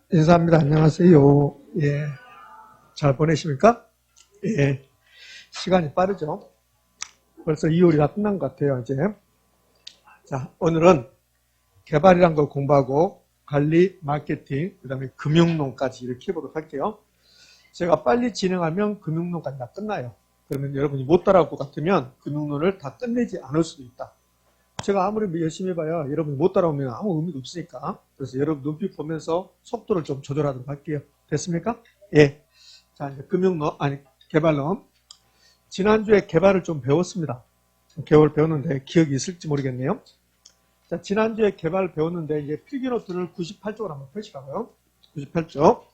인사합니다. 안녕하세요. 예. 잘 보내십니까? 예. 시간이 빠르죠? 벌써 2월이 다 끝난 것 같아요, 이제. 자, 오늘은 개발이란 걸 공부하고 관리, 마케팅, 그 다음에 금융론까지 이렇게 해보도록 할게요. 제가 빨리 진행하면 금융론까지 다 끝나요. 그러면 여러분이 못 따라올 것 같으면 금융론을 다 끝내지 않을 수도 있다. 제가 아무리 열심히 해봐야 여러분이 못 따라오면 아무 의미도 없으니까. 그래서 여러분 눈빛 보면서 속도를 좀 조절하도록 할게요. 됐습니까? 예. 자, 이제 개발론. 지난주에 개발을 좀 배웠습니다. 개월 배웠는데 기억이 있을지 모르겠네요. 자, 지난주에 개발을 배웠는데 이제 필기노트를 98쪽으로 한번 펼치라고요. 98쪽.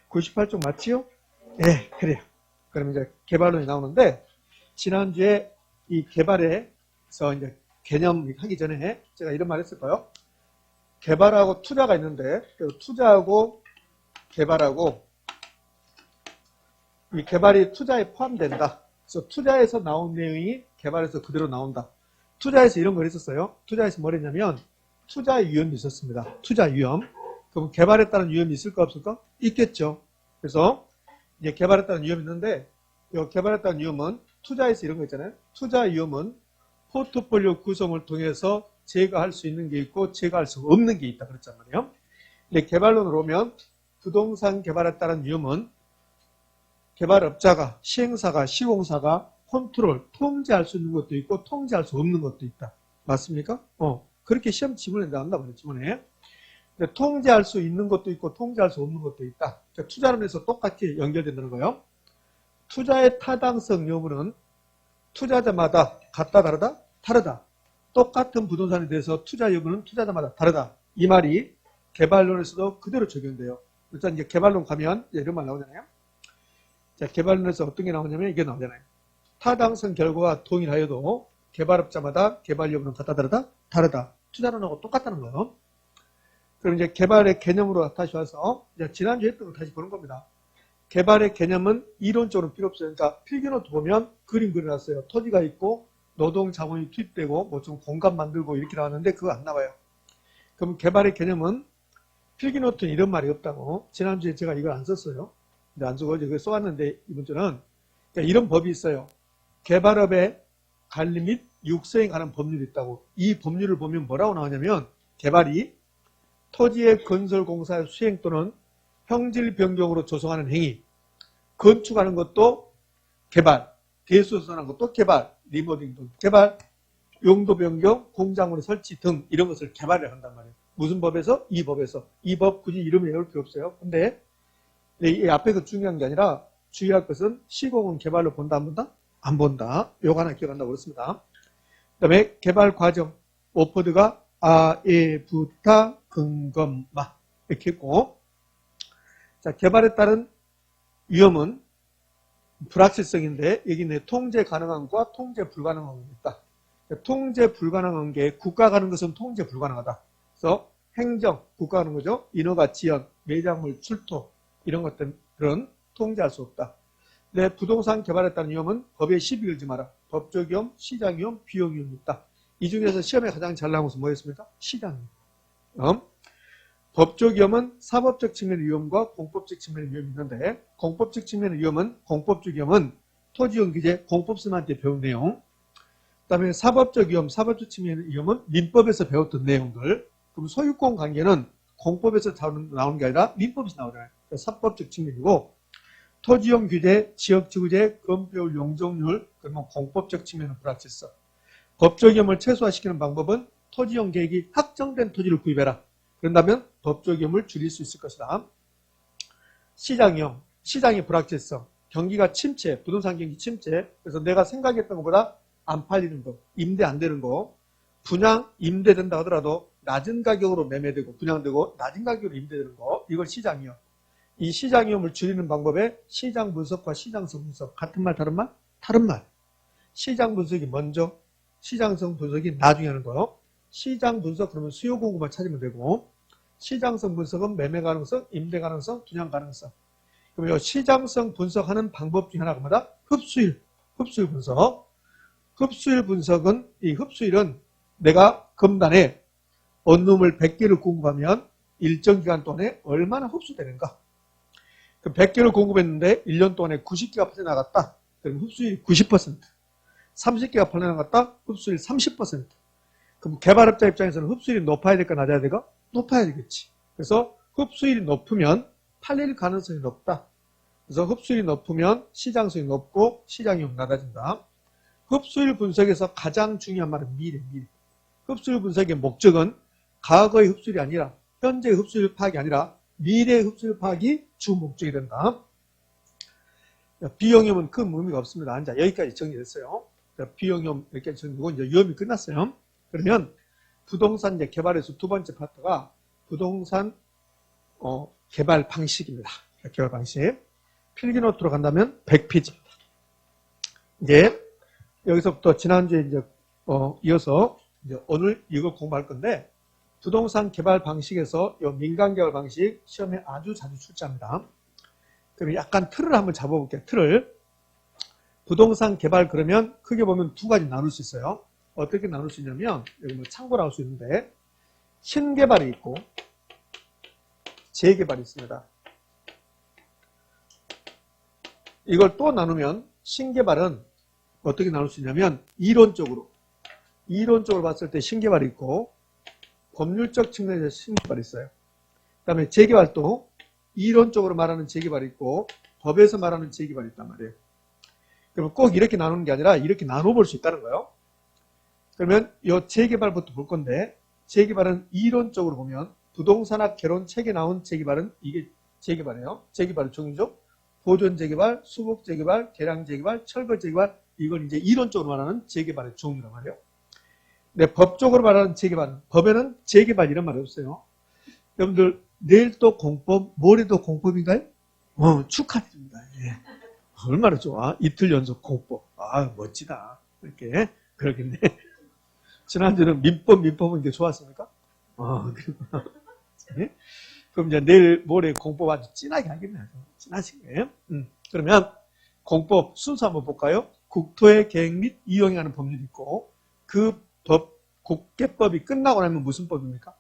98쪽 맞지요? 예, 그래요. 그럼 이제 개발론이 나오는데 지난주에 이 개발에서 이제 개념 하기 전에 제가 이런 말 했을 거예요. 개발하고 투자가 있는데 투자하고 개발하고 이 개발이 투자에 포함된다. 그래서 투자에서 나온 내용이 개발에서 그대로 나온다. 투자에서 이런 걸 했었어요. 투자에서 뭘 했냐면 투자 위험이 있었습니다. 투자 위험. 그럼 개발에 따른 위험이 있을까 없을까? 있겠죠. 그래서 이제 개발에 따른 위험이 있는데 이 개발에 따른 위험은 투자에서 이런 거 있잖아요. 투자 위험은 포트폴리오 구성을 통해서 제거할 수 있는 게 있고 제거할 수 없는 게 있다 그랬단 말이에요. 근데 개발론으로 오면 부동산 개발에 따른 위험은 개발업자가, 시행사가, 시공사가 컨트롤, 통제할 수 있는 것도 있고 통제할 수 없는 것도 있다. 맞습니까? 그렇게 시험 지문에 나온다고요, 지문에. 근데 통제할 수 있는 것도 있고 통제할 수 없는 것도 있다. 그러니까 투자론에서 똑같이 연결된다는 거예요. 투자의 타당성 여부는 투자자마다 같다, 다르다? 다르다. 똑같은 부동산에 대해서 투자 여부는 투자자마다 다르다. 이 말이 개발론에서도 그대로 적용돼요. 일단 이제 개발론 가면 이런 말 나오잖아요. 자, 개발론에서 어떤 게 나오냐면 이게 나오잖아요. 타당성 결과와 동일하여도 개발업자마다 개발 여부는 같다, 다르다? 다르다. 투자론하고 똑같다는 거예요. 그럼 이제 개발의 개념으로 다시 와서 이제 지난주에 했던 걸 다시 보는 겁니다. 개발의 개념은 이론적으로 필요 없어요. 그러니까 필기노트 보면 그림 그려놨어요. 토지가 있고 노동 자본이 투입되고 뭐 좀 공간 만들고 이렇게 나왔는데 그거 안 나와요. 그럼 개발의 개념은 필기노트는 이런 말이 없다고. 지난주에 제가 이걸 안 썼어요. 근데 안 쓰고 이걸 써왔는데 이번 주는 그러니까 이런 법이 있어요. 개발업의 관리 및 육성에 관한 법률이 있다고. 이 법률을 보면 뭐라고 나오냐면 개발이 토지의 건설공사의 수행 또는 형질 변경으로 조성하는 행위, 건축하는 것도 개발, 대수선하는 것도 개발, 리모델링도 개발, 용도 변경, 공작물의 설치 등 이런 것을 개발을 한단 말이에요. 무슨 법에서? 이 법에서. 이 법 굳이 이름을 외울 필요 없어요. 근데 이 앞에서 중요한 게 아니라 주의할 것은 시공은 개발로 본다 안 본다? 안 본다. 요거 하나 기억한다고 그렇습니다. 그 다음에 개발 과정, 오퍼드가 아에부타 근검마 이렇게 했고, 자, 개발에 따른 위험은 불확실성인데 여기는 통제 가능한과 통제 불가능한 게 있다. 통제 불가능한 게 국가 가는 것은 통제 불가능하다. 그래서 행정, 국가 가는 거죠. 인허가 지연, 매장물 출토 이런 것들은 통제할 수 없다. 근데 부동산 개발에 따른 위험은 법에 시비 걸지 마라. 법적 위험, 시장 위험, 비용 위험이 있다. 이 중에서 시험에 가장 잘 나온 것은 뭐였습니까? 시장 위험. 법적 위험은 사법적 측면의 위험과 공법적 측면의 위험이 있는데 공법적 측면의 위험은 공법적 위험은 토지용 규제 공법쌤한테 배운 내용. 그 다음에 사법적 위험, 사법적 측면의 위험은 민법에서 배웠던 내용들. 그럼 소유권 관계는 공법에서 나오는 게 아니라 민법에서 나오잖아요. 그러니까 사법적 측면이고 토지용 규제, 지역지구제, 건폐율, 용적률, 그러면 공법적 측면은 불확실성. 법적 위험을 최소화시키는 방법은 토지용 계획이 확정된 토지를 구입해라. 그런다면 법적 위험을 줄일 수 있을 것이다. 시장 위험, 시장의 불확실성, 경기가 침체, 부동산 경기 침체. 그래서 내가 생각했던 것보다 안 팔리는 거, 임대 안 되는 거, 분양, 임대된다 하더라도 낮은 가격으로 매매되고 분양되고 낮은 가격으로 임대되는 거, 이걸 시장 위험. 이 시장 위험을 줄이는 방법에 시장 분석과 시장성 분석, 같은 말 다른 말? 다른 말. 시장 분석이 먼저, 시장성 분석이 나중에 하는 거요. 시장 분석 그러면 수요 공급만 찾으면 되고 시장성 분석은 매매 가능성, 임대 가능성, 분양 가능성. 그럼 이 시장성 분석하는 방법 중에 하나가 뭐다? 흡수율 분석. 흡수율 분석은 이 흡수율은 내가 금단에 원룸을 100개를 공급하면 일정 기간 동안에 얼마나 흡수되는가. 그 100개를 공급했는데 1년 동안에 90개가 퍼져나갔다. 그럼 흡수율이 90%. 30개가 퍼져나갔다. 흡수율 30%. 그럼 개발업자 입장에서는 흡수율이 높아야 될까 낮아야 될까? 높아야 되겠지. 그래서 흡수율이 높으면 팔릴 가능성이 높다. 그래서 흡수율이 높으면 시장성이 높고 시장이 낮아진다. 흡수율 분석에서 가장 중요한 말은 미래. 흡수율 분석의 목적은 과거의 흡수율이 아니라 현재의 흡수율 파악이 아니라 미래의 흡수율 파악이 주 목적이 된다. 비용염은 큰 의미가 없습니다. 자, 여기까지 정리됐어요. 비용염 이렇게 정리되고 이제 위험이 끝났어요. 그러면 부동산 이제 개발에서 두 번째 파트가 부동산 개발 방식입니다. 개발 방식. 필기노트로 간다면 100페이지입니다. 이제 여기서부터 지난주에 이제 이어서 이제 오늘 이걸 공부할 건데 부동산 개발 방식에서 이 민간 개발 방식 시험에 아주 자주 출제합니다. 그럼 약간 틀을 한번 잡아볼게요. 틀을. 부동산 개발 그러면 크게 보면 두 가지 나눌 수 있어요. 어떻게 나눌 수 있냐면 여기 뭐 참고로 할 수 있는데 신개발이 있고 재개발이 있습니다. 이걸 또 나누면 신개발은 어떻게 나눌 수 있냐면 이론적으로 봤을 때 신개발이 있고 법률적 측면에서 신개발이 있어요. 그 다음에 재개발도 이론적으로 말하는 재개발이 있고 법에서 말하는 재개발이 있단 말이에요. 그러면 꼭 이렇게 나누는 게 아니라 이렇게 나눠볼 수 있다는 거예요. 그러면 이 재개발부터 볼 건데 재개발은 이론적으로 보면 부동산학 개론 책에 나온 재개발은 이게 재개발이에요. 재개발의 종류죠. 보존 재개발, 수복 재개발, 개량 재개발, 철거 재개발 이건 이제 이론적으로 말하는 재개발의 종류란 말이에요. 근데 법적으로 말하는 재개발, 법에는 재개발 이런 말이 없어요. 여러분들 내일 또 공법, 모레도 공법인가요? 축하드립니다. 예. 얼마나 좋아. 이틀 연속 공법. 아 멋지다. 이렇게 그러겠네. 지난주는 민법은 이게 좋았습니까? 예? 그럼 이제 내일 모레 공법 아주 진하게 하겠네요. 진하시게. 그러면 공법 순서 한번 볼까요? 국토의 계획 및 이용에 관한 법률이 있고 그 법, 국계법이 끝나고 나면 무슨 법입니까?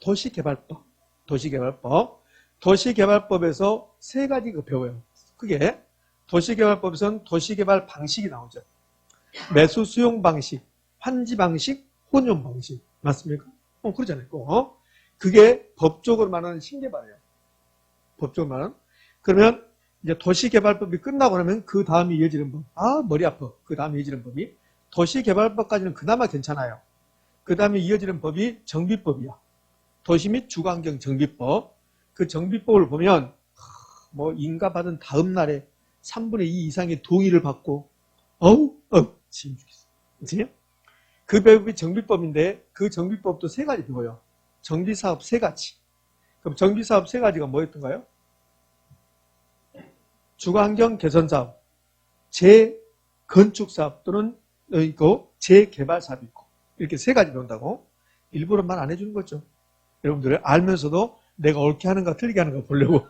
도시개발법. 도시개발법에서 세 가지 배워요. 크게. 도시개발법에서는 도시개발 방식이 나오죠. 매수 수용 방식, 환지 방식, 혼용 방식. 맞습니까? 그러잖아요. 그게 법적으로 말하는 신개발이에요. 법적으로 말하는. 그러면 이제 도시개발법이 끝나고 나면 그 다음에 이어지는 법. 머리 아파. 그 다음에 이어지는 법이. 도시개발법까지는 그나마 괜찮아요. 그 다음에 이어지는 법이 정비법이야. 도시 및 주거환경 정비법. 그 정비법을 보면 인가 받은 다음 날에 3분의 2 이상의 동의를 받고 지금 죽겠어. 그치? 그 법이 정비법인데 그 정비법도 세 가지 배워요. 정비사업 세 가지. 그럼 정비사업 세 가지가 뭐였던가요? 주거환경 개선사업, 재건축사업 또는 있고 재개발사업이 있고 이렇게 세 가지 배운다고 일부러 말 안 해주는 거죠. 여러분들 알면서도 내가 옳게 하는가 틀리게 하는가 보려고.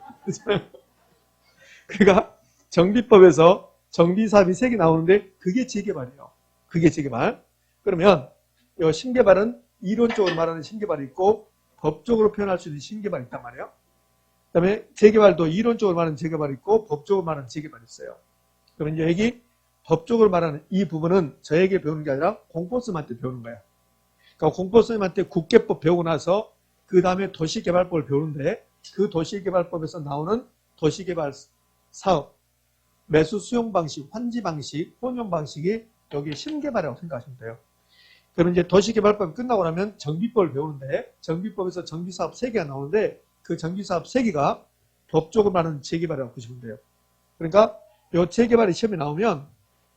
그러니까 정비법에서 정비사업이 세 개 나오는데 그게 재개발이에요. 그게 재개발. 그러면 이 신개발은 이론적으로 말하는 신개발이 있고 법적으로 표현할 수 있는 신개발이 있단 말이에요. 그 다음에 재개발도 이론적으로 말하는 재개발이 있고 법적으로 말하는 재개발이 있어요. 그러면 이제 여기 법적으로 말하는 이 부분은 저에게 배우는 게 아니라 공보쌤한테 배우는 거야. 그러니까 공보쌤한테 국계법 배우고 나서 그 다음에 도시개발법을 배우는데 그 도시개발법에서 나오는 도시개발 사업, 매수 수용 방식, 환지 방식, 혼용 방식이 여기 신개발이라고 생각하시면 돼요. 그러면 이제 도시개발법이 끝나고 나면 정비법을 배우는데 정비법에서 정비사업 3개가 나오는데 그 정비사업 3개가 법적으로 말하는 재개발이라고 보시면 돼요. 그러니까 이 재개발이 시험에 나오면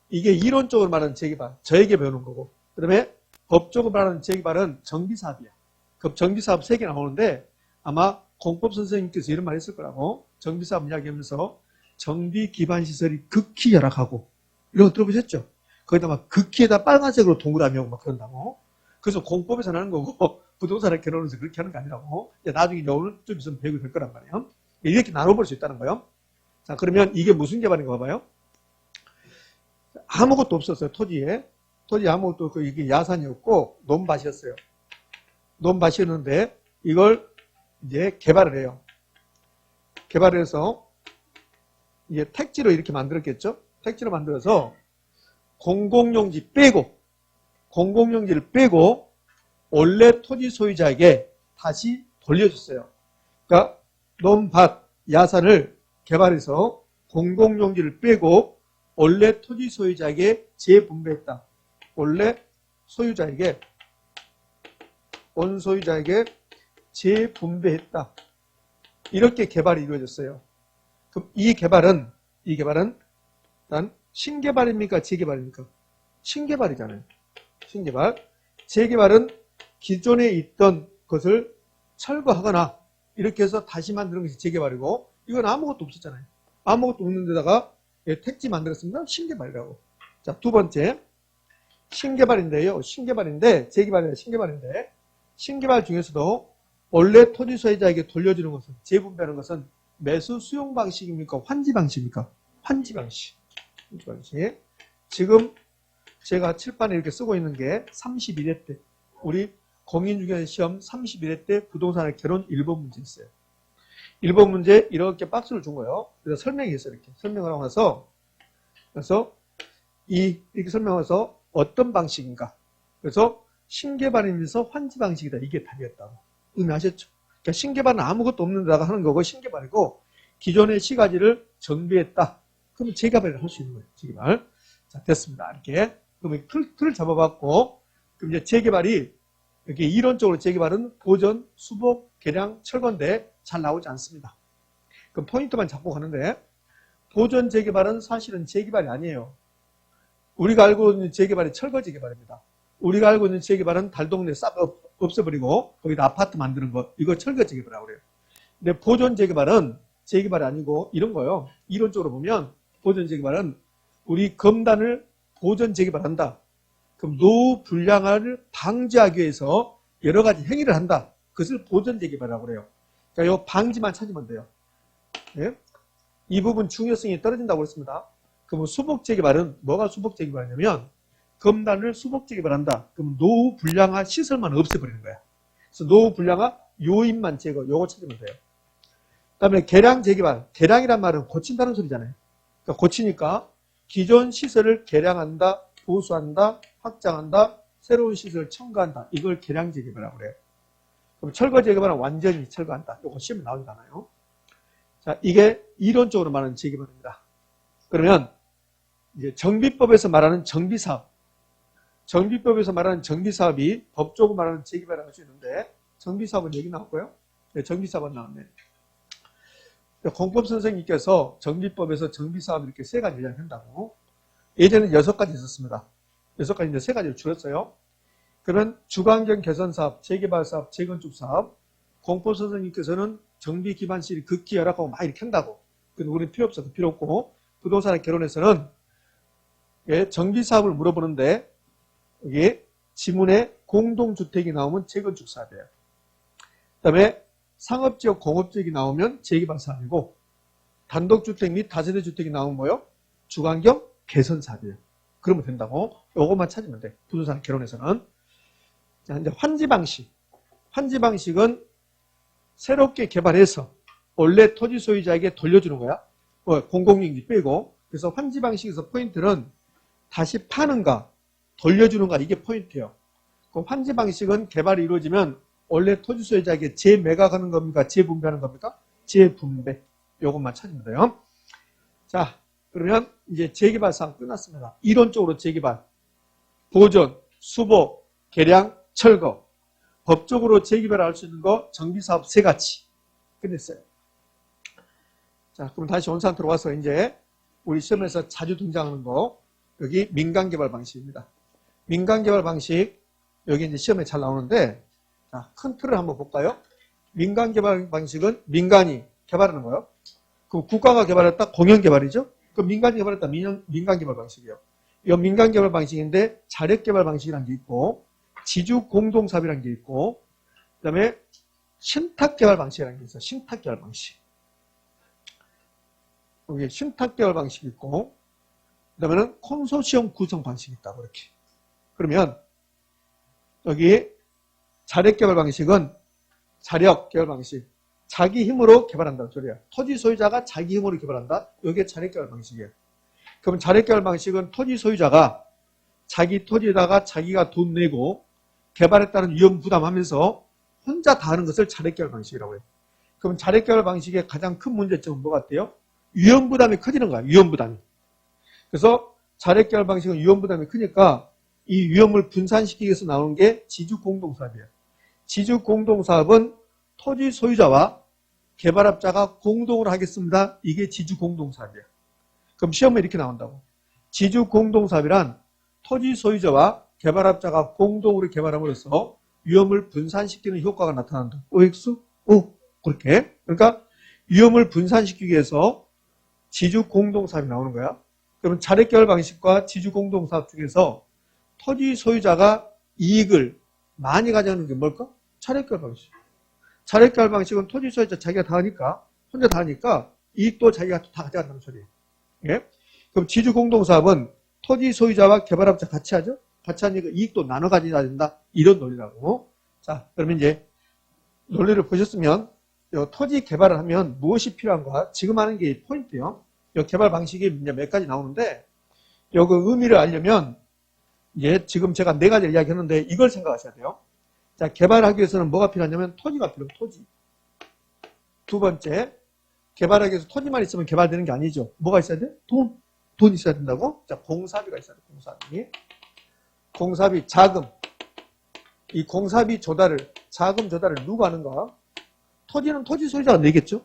이게 이론적으로 말하는 재개발, 저에게 배우는 거고 그 다음에 법적으로 말하는 재개발은 정비사업이야. 그 정비사업 3개 나오는데 아마 공법 선생님께서 이런 말 했을 거라고. 정비사업 이야기하면서 정비 기반 시설이 극히 열악하고 이런 거 들어보셨죠? 거기다 막 극히에다 빨간색으로 동그라미 하고 막 그런다고. 그래서 공법에서 하는 거고 부동산을 개론해서 그렇게 하는 게 아니라고. 나중에 오늘 좀 있으면 배우게 될 거란 말이에요. 이렇게 나눠볼 수 있다는 거예요. 자, 그러면 이게 무슨 개발인가 봐봐요. 아무것도 없었어요. 토지에 아무것도 없고 이게 야산이었고 논밭이었어요. 논밭이었는데 이걸 이제 개발을 해요. 개발을 해서 이제 택지로 이렇게 만들었겠죠? 택지로 만들어서 공공용지 빼고, 공공용지를 빼고 원래 토지 소유자에게 다시 돌려줬어요. 그러니까 논밭, 야산을 개발해서 공공용지를 빼고 원래 토지 소유자에게 재분배했다. 원래 소유자에게, 원소유자에게 재분배했다. 이렇게 개발이 이루어졌어요. 그럼 이 개발은 일단 신개발입니까? 재개발입니까? 신개발이잖아요. 신개발. 재개발은 기존에 있던 것을 철거하거나 이렇게 해서 다시 만드는 것이 재개발이고, 이건 아무것도 없었잖아요. 아무것도 없는 데다가 택지 만들었습니다. 신개발이라고. 자, 두 번째. 신개발인데요. 신개발인데, 재개발이 아니라 신개발인데, 신개발 중에서도 원래 토지 소유자에게 돌려주는 것은, 재분배하는 것은 매수 수용 방식입니까? 환지 방식입니까? 환지 방식. 환지 방식. 지금 제가 칠판에 이렇게 쓰고 있는 게 31회 때, 우리 공인중개사 시험 31회 때 부동산의 결혼 1번 문제 있어요. 1번 문제 이렇게 박스를 준 거예요. 그래서 설명했어요. 이렇게 설명을 하고 나서, 그래서 이렇게 설명해서 어떤 방식인가. 그래서 신개발이면서 환지 방식이다. 이게 답이었다고. 의미하셨죠? 그러니까 신개발은 아무것도 없는 데다가 하는 거고, 신개발이고 기존의 시가지를 정비했다. 그러면 재개발을 할 수 있는 거예요. 재개발. 자, 됐습니다. 이렇게. 그러면 틀을 잡아봤고, 그럼 이제 재개발이 이렇게 이론적으로 재개발은 보전, 수복, 개량, 철거인데 잘 나오지 않습니다. 그럼 포인트만 잡고 가는데, 보전 재개발은 사실은 재개발이 아니에요. 우리가 알고 있는 재개발이 철거 재개발입니다. 우리가 알고 있는 재개발은 달동네 싹 없애버리고 거기다 아파트 만드는 거, 이거 철거 재개발이라고 그래요. 근데 보존 재개발은 재개발이 아니고 이런 거예요. 이론적으로 보면 보존 재개발은 우리 검단을 보존 재개발한다. 그럼 노후 불량화를 방지하기 위해서 여러 가지 행위를 한다. 그것을 보존 재개발이라고 그래요. 그러니까 이 방지만 찾으면 돼요. 예? 이 부분 중요성이 떨어진다고 그랬습니다. 그럼 수복 재개발은 뭐가 수복 재개발이냐면, 검단을 수복 재개발한다. 그럼 노후 불량화 시설만 없애버리는 거야. 그래서 노후 불량화 요인만 제거, 요거 찾으면 돼요. 그 다음에 개량 재개발. 개량이란 말은 고친다는 소리잖아요. 그러니까 고치니까 기존 시설을 개량한다, 보수한다, 확장한다, 새로운 시설을 첨가한다. 이걸 개량 재개발이라고 그래요. 그럼 철거 재개발은 완전히 철거한다. 요거 시험에 나오잖아요. 자, 이게 이론적으로 말하는 재개발입니다. 그러면 이제 정비법에서 말하는 정비사업, 정비법에서 말하는 정비사업이 법적으로 말하는 재개발을 할 수 있는데, 정비사업은 여기 나왔고요. 네, 정비사업은 나왔네. 공법 선생님께서 정비법에서 정비사업 이렇게 세 가지 얘기한다고. 예전에는 6가지 있었습니다. 6가지인데 3가지를 줄였어요. 그러면 주거환경 개선사업, 재개발사업, 재건축사업. 공법 선생님께서는 정비 기반 시설이 극히 열악하고 막 이렇게 한다고. 근데 우리는 필요 없어서 필요 없고, 부동산의 결혼에서는 정비사업을 물어보는데, 이게 지문에 공동주택이 나오면 재건축 사업이에요. 그 다음에 상업지역, 공업지역이 나오면 재개발 사업이고, 단독주택 및 다세대 주택이 나오면 뭐요? 주거환경 개선 사업이에요. 그러면 된다고. 요것만 찾으면 돼. 부동산 결혼에서는. 자, 이제 환지 방식. 환지 방식은 새롭게 개발해서 원래 토지 소유자에게 돌려주는 거야. 공공용지 빼고. 그래서 환지 방식에서 포인트는 다시 파는가, 돌려주는가, 이게 포인트예요. 그 환지 방식은 개발이 이루어지면 원래 토지 소유자에게 재매각하는 겁니까? 재분배하는 겁니까? 재분배. 요것만 찾으면 돼요. 자, 그러면 이제 재개발 사업 끝났습니다. 이론적으로 재개발, 보존, 수복, 개량, 철거. 법적으로 재개발을 할 수 있는 거 정비사업 3가지 끝냈어요. 자, 그럼 다시 원산으로 와서 이제 우리 시험에서 자주 등장하는 거, 여기 민간개발 방식입니다. 민간개발 방식, 여기 이제 시험에 잘 나오는데, 자, 큰 틀을 한번 볼까요? 민간개발 방식은 민간이 개발하는 거예요. 그럼 국가가 개발했다? 공영개발이죠? 그럼 민간이 개발했다? 민간개발 방식이에요. 이 민간개발 방식인데, 자력개발 방식이라는 게 있고, 지주공동사업이라는 게 있고, 그 다음에 신탁개발 방식이라는 게 있어요. 신탁개발 방식. 여기 신탁개발 방식이 있고, 그 다음에는 콘소시엄 구성 방식이 있다고, 이렇게. 그러면, 여기 자력개발 방식은 자력 개발 방식. 자기 힘으로 개발한다는 소리야. 토지 소유자가 자기 힘으로 개발한다. 이게 자력 개발 방식이에요. 그럼 자력 개발 방식은 토지 소유자가 자기 토지에다가 자기가 돈 내고 개발에 따른 위험 부담하면서 혼자 다 하는 것을 자력 개발 방식이라고 해요. 그럼 자력 개발 방식의 가장 큰 문제점은 뭐 같아요? 위험 부담이 커지는 거야. 위험 부담이. 그래서 자력 개발 방식은 위험 부담이 크니까 이 위험을 분산시키기 위해서 나오는 게 지주 공동사업이에요. 지주 공동사업은 토지 소유자와 개발업자가 공동으로 하겠습니다. 이게 지주 공동사업이에요. 그럼 시험에 이렇게 나온다고. 지주 공동사업이란 토지 소유자와 개발업자가 공동으로 개발함으로써 위험을 분산시키는 효과가 나타난다. OX? 그렇게. 그러니까 위험을 분산시키기 위해서 지주 공동사업이 나오는 거야. 그럼 자력 개발 방식과 지주 공동사업 중에서 토지 소유자가 이익을 많이 가져가는 게 뭘까? 자력 개발 방식. 자력 개발 방식은 토지 소유자 자기가 다 하니까, 혼자 다 하니까 이익도 자기가 다 가져간다는 소리예요. 예? 그럼 지주 공동사업은 토지 소유자와 개발업자 같이 하죠? 같이 하니까 이익도 나눠 가져야 된다. 이런 논리라고. 자, 그러면 이제 논리를 보셨으면 토지 개발을 하면 무엇이 필요한가? 지금 하는 게 포인트예요. 이 개발 방식이 이제 몇 가지 나오는데 그 의미를 알려면 이제 지금 제가 4가지 이야기했는데 이걸 생각하셔야 돼요. 자, 개발하기 위해서는 뭐가 필요하냐면 토지가 필요해요. 토지. 두 번째, 개발하기 위해서 토지만 있으면 개발되는 게 아니죠. 뭐가 있어야 돼? 돈 있어야 된다고? 자, 공사비가 있어야 돼. 공사비. 공사비, 자금. 이 공사비 조달을, 자금 조달을 누가 하는가? 토지는 토지 소유자가 내겠죠?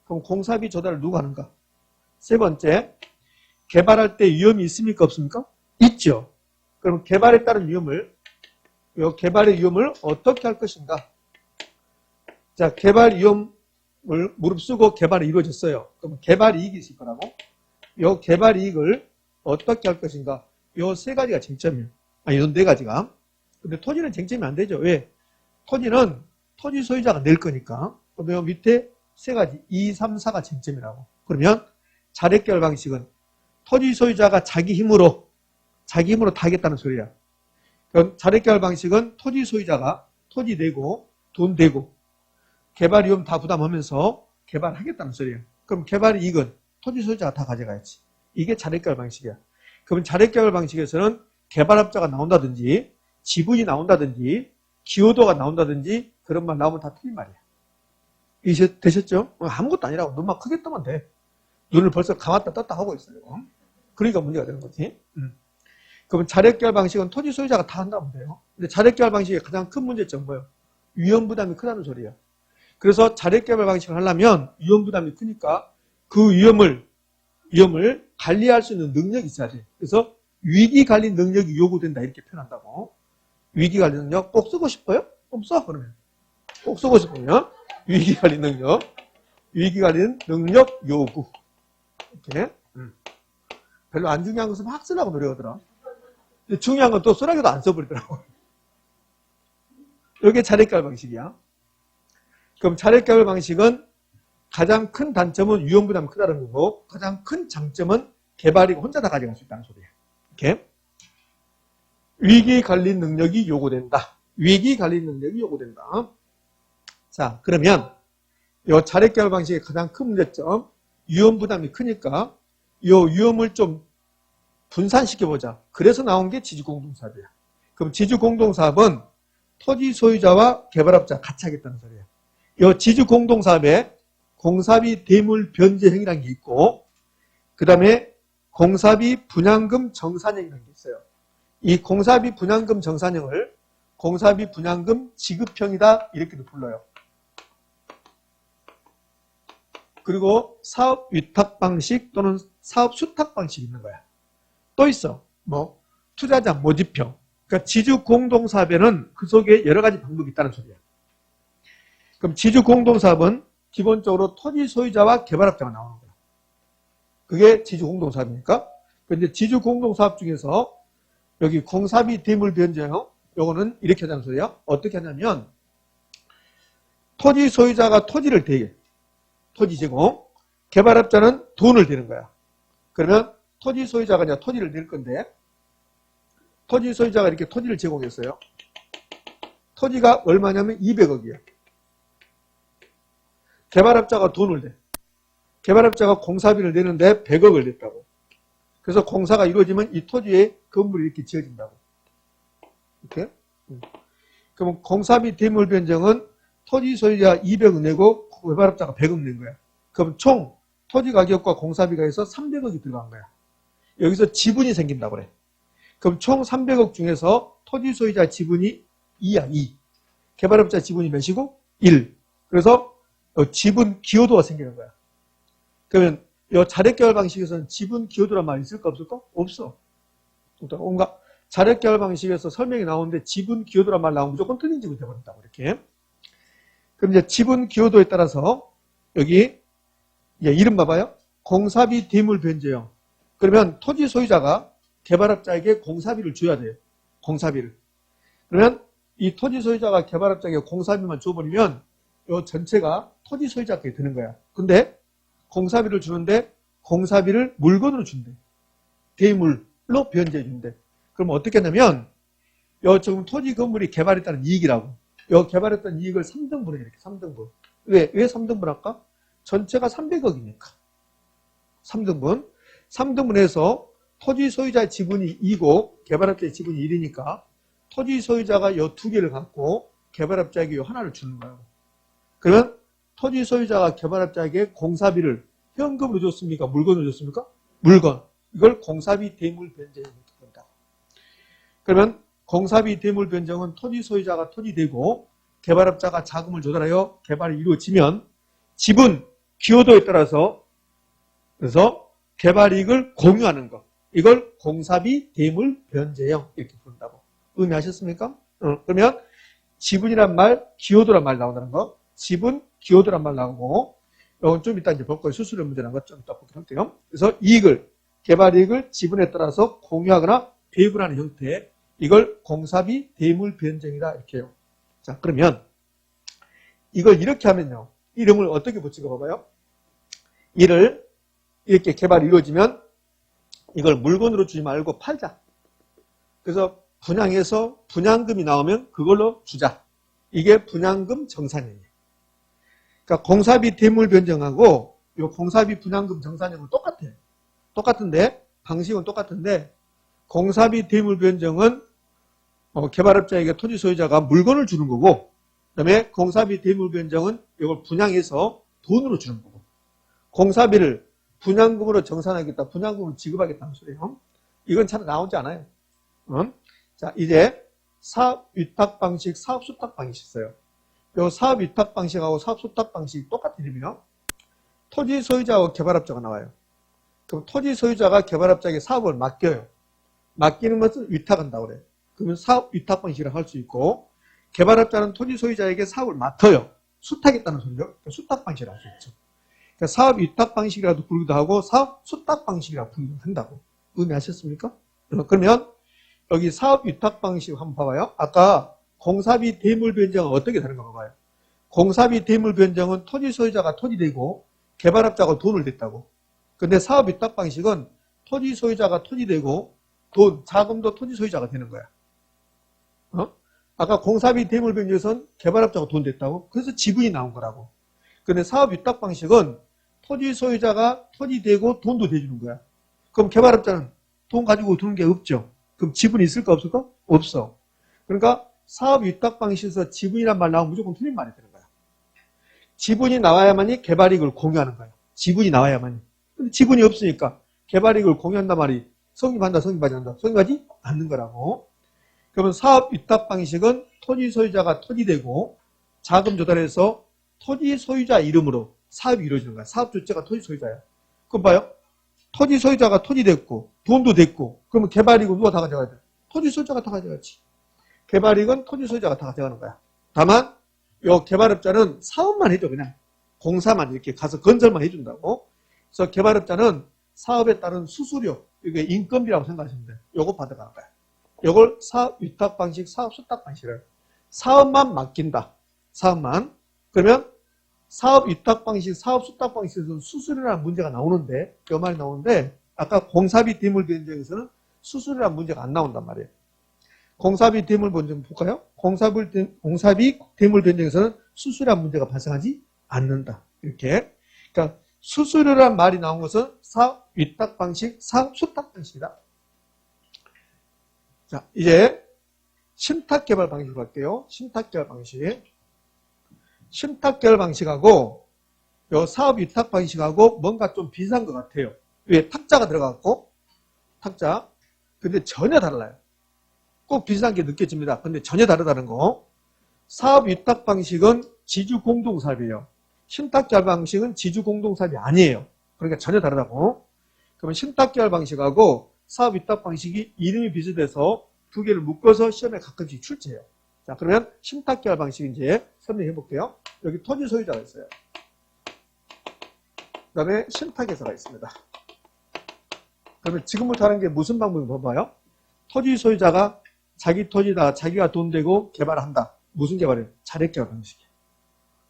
그럼 공사비 조달을 누가 하는가? 세 번째, 개발할 때 위험이 있습니까? 없습니까? 있죠. 그럼 개발에 따른 위험을, 개발의 위험을 어떻게 할 것인가? 자, 개발 위험을 무릅쓰고 개발이 이루어졌어요. 그럼 개발 이익이 있을 거라고? 이 개발 이익을 어떻게 할 것인가? 이 3가지가 쟁점이에요. 이런 4가지가. 근데 토지는 쟁점이 안 되죠. 왜? 토지는 토지 소유자가 낼 거니까. 그러면 밑에 3가지, 2, 3, 4가 쟁점이라고. 그러면 자력 개발 방식은 토지 소유자가 자기 힘으로 다 하겠다는 소리야. 그럼 자력 개발 방식은 토지 소유자가 토지 내고 돈 대고 개발 위험 다 부담하면서 개발하겠다는 소리야. 그럼 개발 이익은 토지 소유자가 다 가져가야지. 이게 자력 개발 방식이야. 그럼 자력 개발 방식에서는 개발업자가 나온다든지 지분이 나온다든지 기여도가 나온다든지 그런 말 나오면 다 틀린 말이야. 되셨죠? 아무것도 아니라고 눈만 크게 뜨면 돼. 눈을 벌써 감았다 떴다 하고 있어요. 그러니까 문제가 되는 거지. 그럼 자력 개발 방식은 토지 소유자가 다 한다면 돼요. 근데 자력 개발 방식의 가장 큰 문제점은 뭐예요? 위험 부담이 크다는 소리예요. 그래서 자력 개발 방식을 하려면 위험 부담이 크니까 그 위험을 관리할 수 있는 능력이 있어야 돼. 그래서 위기 관리 능력이 요구된다 이렇게 표현한다고. 위기 관리 능력 꼭 쓰고 싶어요? 그럼 써 그러면. 꼭 쓰고 싶으면 위기 관리 능력 요구. 이렇게. 별로 안 중요한 것은 막 쓰라고 노력하더라. 근데 중요한 건 또 쓰라고도 안 써버리더라고. 이게 자력 개발 방식이야. 그럼 자력 개발 방식은 가장 큰 단점은 위험 부담이 크다는 거고 가장 큰 장점은 개발이 혼자 다 가져갈 수 있다는 소리예요. 이렇게. 위기 관리 능력이 요구된다. 위기 관리 능력이 요구된다. 자, 그러면 이 자력 개발 방식의 가장 큰 문제점, 위험 부담이 크니까 이 위험을 좀 분산시켜보자. 그래서 나온 게 지주공동사업이야. 그럼 지주공동사업은 토지 소유자와 개발업자 같이 하겠다는 소리예요. 이 지주공동사업에 공사비 대물 변제행위라는 게 있고 그 다음에 공사비 분양금 정산형이라는 게 있어요. 이 공사비 분양금 정산형을 공사비 분양금 지급형이다 이렇게도 불러요. 그리고 사업 위탁 방식 또는 사업 수탁 방식이 있는 거야. 또 있어. 투자자 모집형. 그러니까 지주 공동사업에는 그 속에 여러 가지 방법이 있다는 소리야. 그럼 지주 공동사업은 기본적으로 토지 소유자와 개발업자가 나오는 거야. 그게 지주 공동사업이니까. 그런데 지주 공동사업 중에서 여기 공사비 대물 변제형 요거는 이렇게 하자는 소리야. 어떻게 하냐면 토지 소유자가 토지를 대게. 토지 제공. 개발업자는 돈을 대는 거야. 그러면 토지 소유자가 이제 토지를 낼 건데 토지 소유자가 이렇게 토지를 제공했어요. 토지가 얼마냐면 200억이에요. 개발업자가 돈을 내. 개발업자가 공사비를 내는데 100억을 냈다고. 그래서 공사가 이루어지면 이 토지에 건물이 이렇게 지어진다고. 이렇게. 그러면 공사비 대물 변경은 토지 소유자 200억 내고 개발업자가 100억 낸 거야. 그럼 총 토지 가격과 공사비가 해서 300억이 들어간 거야. 여기서 지분이 생긴다고 그래. 그럼 총 300억 중에서 토지 소유자 지분이 2야, 2. 개발업자 지분이 몇이고? 1. 그래서 지분 기여도가 생기는 거야. 그러면 이 자력계열 방식에서는 지분 기여도란 말이 있을까 없을까? 없어. 뭔가 자력계열 방식에서 설명이 나오는데 지분 기여도란 말 나오면 무조건 틀린 지분이 되어버린다고 이렇게. 그럼 이제 지분 기여도에 따라서 여기 이름 봐봐요. 공사비 대물 변제형. 그러면 토지 소유자가 개발업자에게 공사비를 줘야 돼요. 공사비를. 그러면 이 토지 소유자가 개발업자에게 공사비만 줘버리면 이 전체가 토지 소유자께 드는 거야. 근데 공사비를 주는데 공사비를 물건으로 준대. 대물로 변제해 준대. 그럼 어떻게 했냐면 요 지금 토지 건물이 개발했다는 이익이라고. 요 개발했던 이익을 3등분해 이렇게 3등분. 왜 3등분 할까? 전체가 300억이니까. 3등분. 3등분해서 토지 소유자의 지분이 2고 개발업자의 지분이 1이니까 토지 소유자가 요 두 개를 갖고 개발업자에게 요 하나를 주는 거예요. 그러면 토지 소유자가 개발업자에게 공사비를 현금으로 줬습니까? 물건으로 줬습니까? 물건. 이걸 공사비 대물 변제형으로 본다. 그러면 공사비 대물 변경은 토지 소유자가 토지되고 개발업자가 자금을 조달하여 개발이 이루어지면 지분 기여도에 따라서 그래서 개발이익을 공유하는 것. 이걸 공사비 대물 변제형 이렇게 부른다고. 의미하셨습니까? 그러면 지분이란 말, 기여도란 말 나온다는 거. 지분, 기여도란 말 나오고 이건 좀 이따 이제 볼 거예요. 수수료 문제라는 것 좀 이따 보도록 할게요. 그래서 이익을, 개발이익을 지분에 따라서 공유하거나 배분하는 형태. 이걸 공사비 대물 변경이다 이렇게 해요. 자, 그러면 이걸 이렇게 하면요. 이름을 어떻게 붙이고 봐봐요. 이를 이렇게 개발이 이루어지면 이걸 물건으로 주지 말고 팔자. 그래서 분양해서 분양금이 나오면 그걸로 주자. 이게 분양금 정산형이에요. 그러니까 공사비 대물 변경하고 이 공사비 분양금 정산형은 똑같아요. 똑같은데 방식은 똑같은데 공사비 대물 변경은 개발업자에게 토지 소유자가 물건을 주는 거고 그다음에 공사비 대물 변경은 이걸 분양해서 돈으로 주는 거고 공사비를 분양금으로 정산하겠다. 분양금을 지급하겠다는 소리예요. 이건 잘 나오지 않아요. 자, 이제 사업 위탁 방식, 사업 수탁 방식이 있어요. 이 사업 위탁 방식하고 사업 수탁 방식이 똑같은 이름이요. 토지 소유자하고 개발업자가 나와요. 그럼 토지 소유자가 개발업자에게 사업을 맡겨요. 맡기는 것을 위탁한다고 그래요. 그러면 사업 위탁 방식이라고 할 수 있고 개발업자는 토지 소유자에게 사업을 맡아요. 수탁했다는 소리죠. 그러니까 수탁 방식이라고 할 수 있죠. 그러니까 사업 위탁 방식이라도 부르기도 하고 사업 수탁 방식이라고 부르기도 한다고. 의미하셨습니까? 그러면 여기 사업 위탁 방식 한번 봐봐요. 아까 공사비 대물 변경은 어떻게 다른가 봐봐요. 공사비 대물 변경은 토지 소유자가 토지되고 개발업자가 돈을 냈다고. 근데 사업 위탁 방식은 토지 소유자가 토지되고 자금도 토지 소유자가 되는 거야. 아까 공사비 대물 변경에서는 개발업자가 돈 냈다고. 그래서 지분이 나온 거라고. 근데 사업 위탁 방식은 토지 소유자가 토지되고 돈도 대주는 거야. 그럼 개발업자는 돈 가지고 두는 게 없죠. 그럼 지분이 있을까 없을까? 없어. 그러니까 사업 위탁 방식에서 지분이란 말 나오면 무조건 틀린 말이 되는 거야. 지분이 나와야만이 개발이익을 공유하는 거야. 지분이 나와야만이. 근데 지분이 없으니까 개발이익을 공유한단 말이 성립한다, 성립하지 않는다. 성립하지 않는 거라고. 그러면 사업 위탁 방식은 토지 소유자가 토지되고 자금 조달해서 토지 소유자 이름으로 사업이 이루어지는 거야. 사업 주체가 토지 소유자야. 그럼 봐요. 토지 소유자가 토지됐고 돈도 됐고 그러면 개발이익은 누가 다 가져가야 돼? 토지 소유자가 다 가져가지. 개발이익은 토지 소유자가 다 가져가는 거야. 다만 요 개발업자는 사업만 해줘. 그냥 공사만 이렇게 가서 건설만 해준다고. 그래서 개발업자는 사업에 따른 수수료 이게 인건비라고 생각하시면 돼. 요거 받아가는 거야. 요걸 사업 위탁 방식, 사업 수탁 방식을 사업만 맡긴다. 사업만. 그러면 사업 위탁 방식, 사업 수탁 방식에서는 수수료라는 문제가 나오는데, 요 말이 나오는데, 아까 공사비 대물 변경에서는 수수료라는 문제가 안 나온단 말이에요. 공사비 대물 변경 볼까요? 공사비 대물 변경에서는 수수료라는 문제가 발생하지 않는다. 이렇게. 그러니까 수수료란 말이 나온 것은 사위탁 방식, 사수탁 방식이다. 자, 이제 신탁 개발 방식으로 갈게요. 신탁 개발 방식. 신탁 개발 방식하고 요 사업 위탁 방식하고 뭔가 좀 비슷한 것 같아요. 왜? 탁자가 들어갔고, 탁자. 근데 전혀 달라요. 꼭 비슷한 게 느껴집니다. 근데 전혀 다르다는 거. 사업 위탁 방식은 지주 공동사업이에요. 신탁 개발 방식은 지주 공동사업이 아니에요. 그러니까 전혀 다르다고. 그러면 신탁 개발 방식하고 사업 위탁 방식이 이름이 비슷해서 두 개를 묶어서 시험에 가끔씩 출제해요. 자, 그러면 신탁 개발 방식 이제 설명해 볼게요. 여기 토지 소유자가 있어요. 그 다음에 신탁회사가 있습니다. 그러면 지금부터 하는 게 무슨 방법이 봐봐요? 토지 소유자가 자기 토지다 자기가 돈 대고 개발한다. 무슨 개발이에요? 자력개발 방식이에요.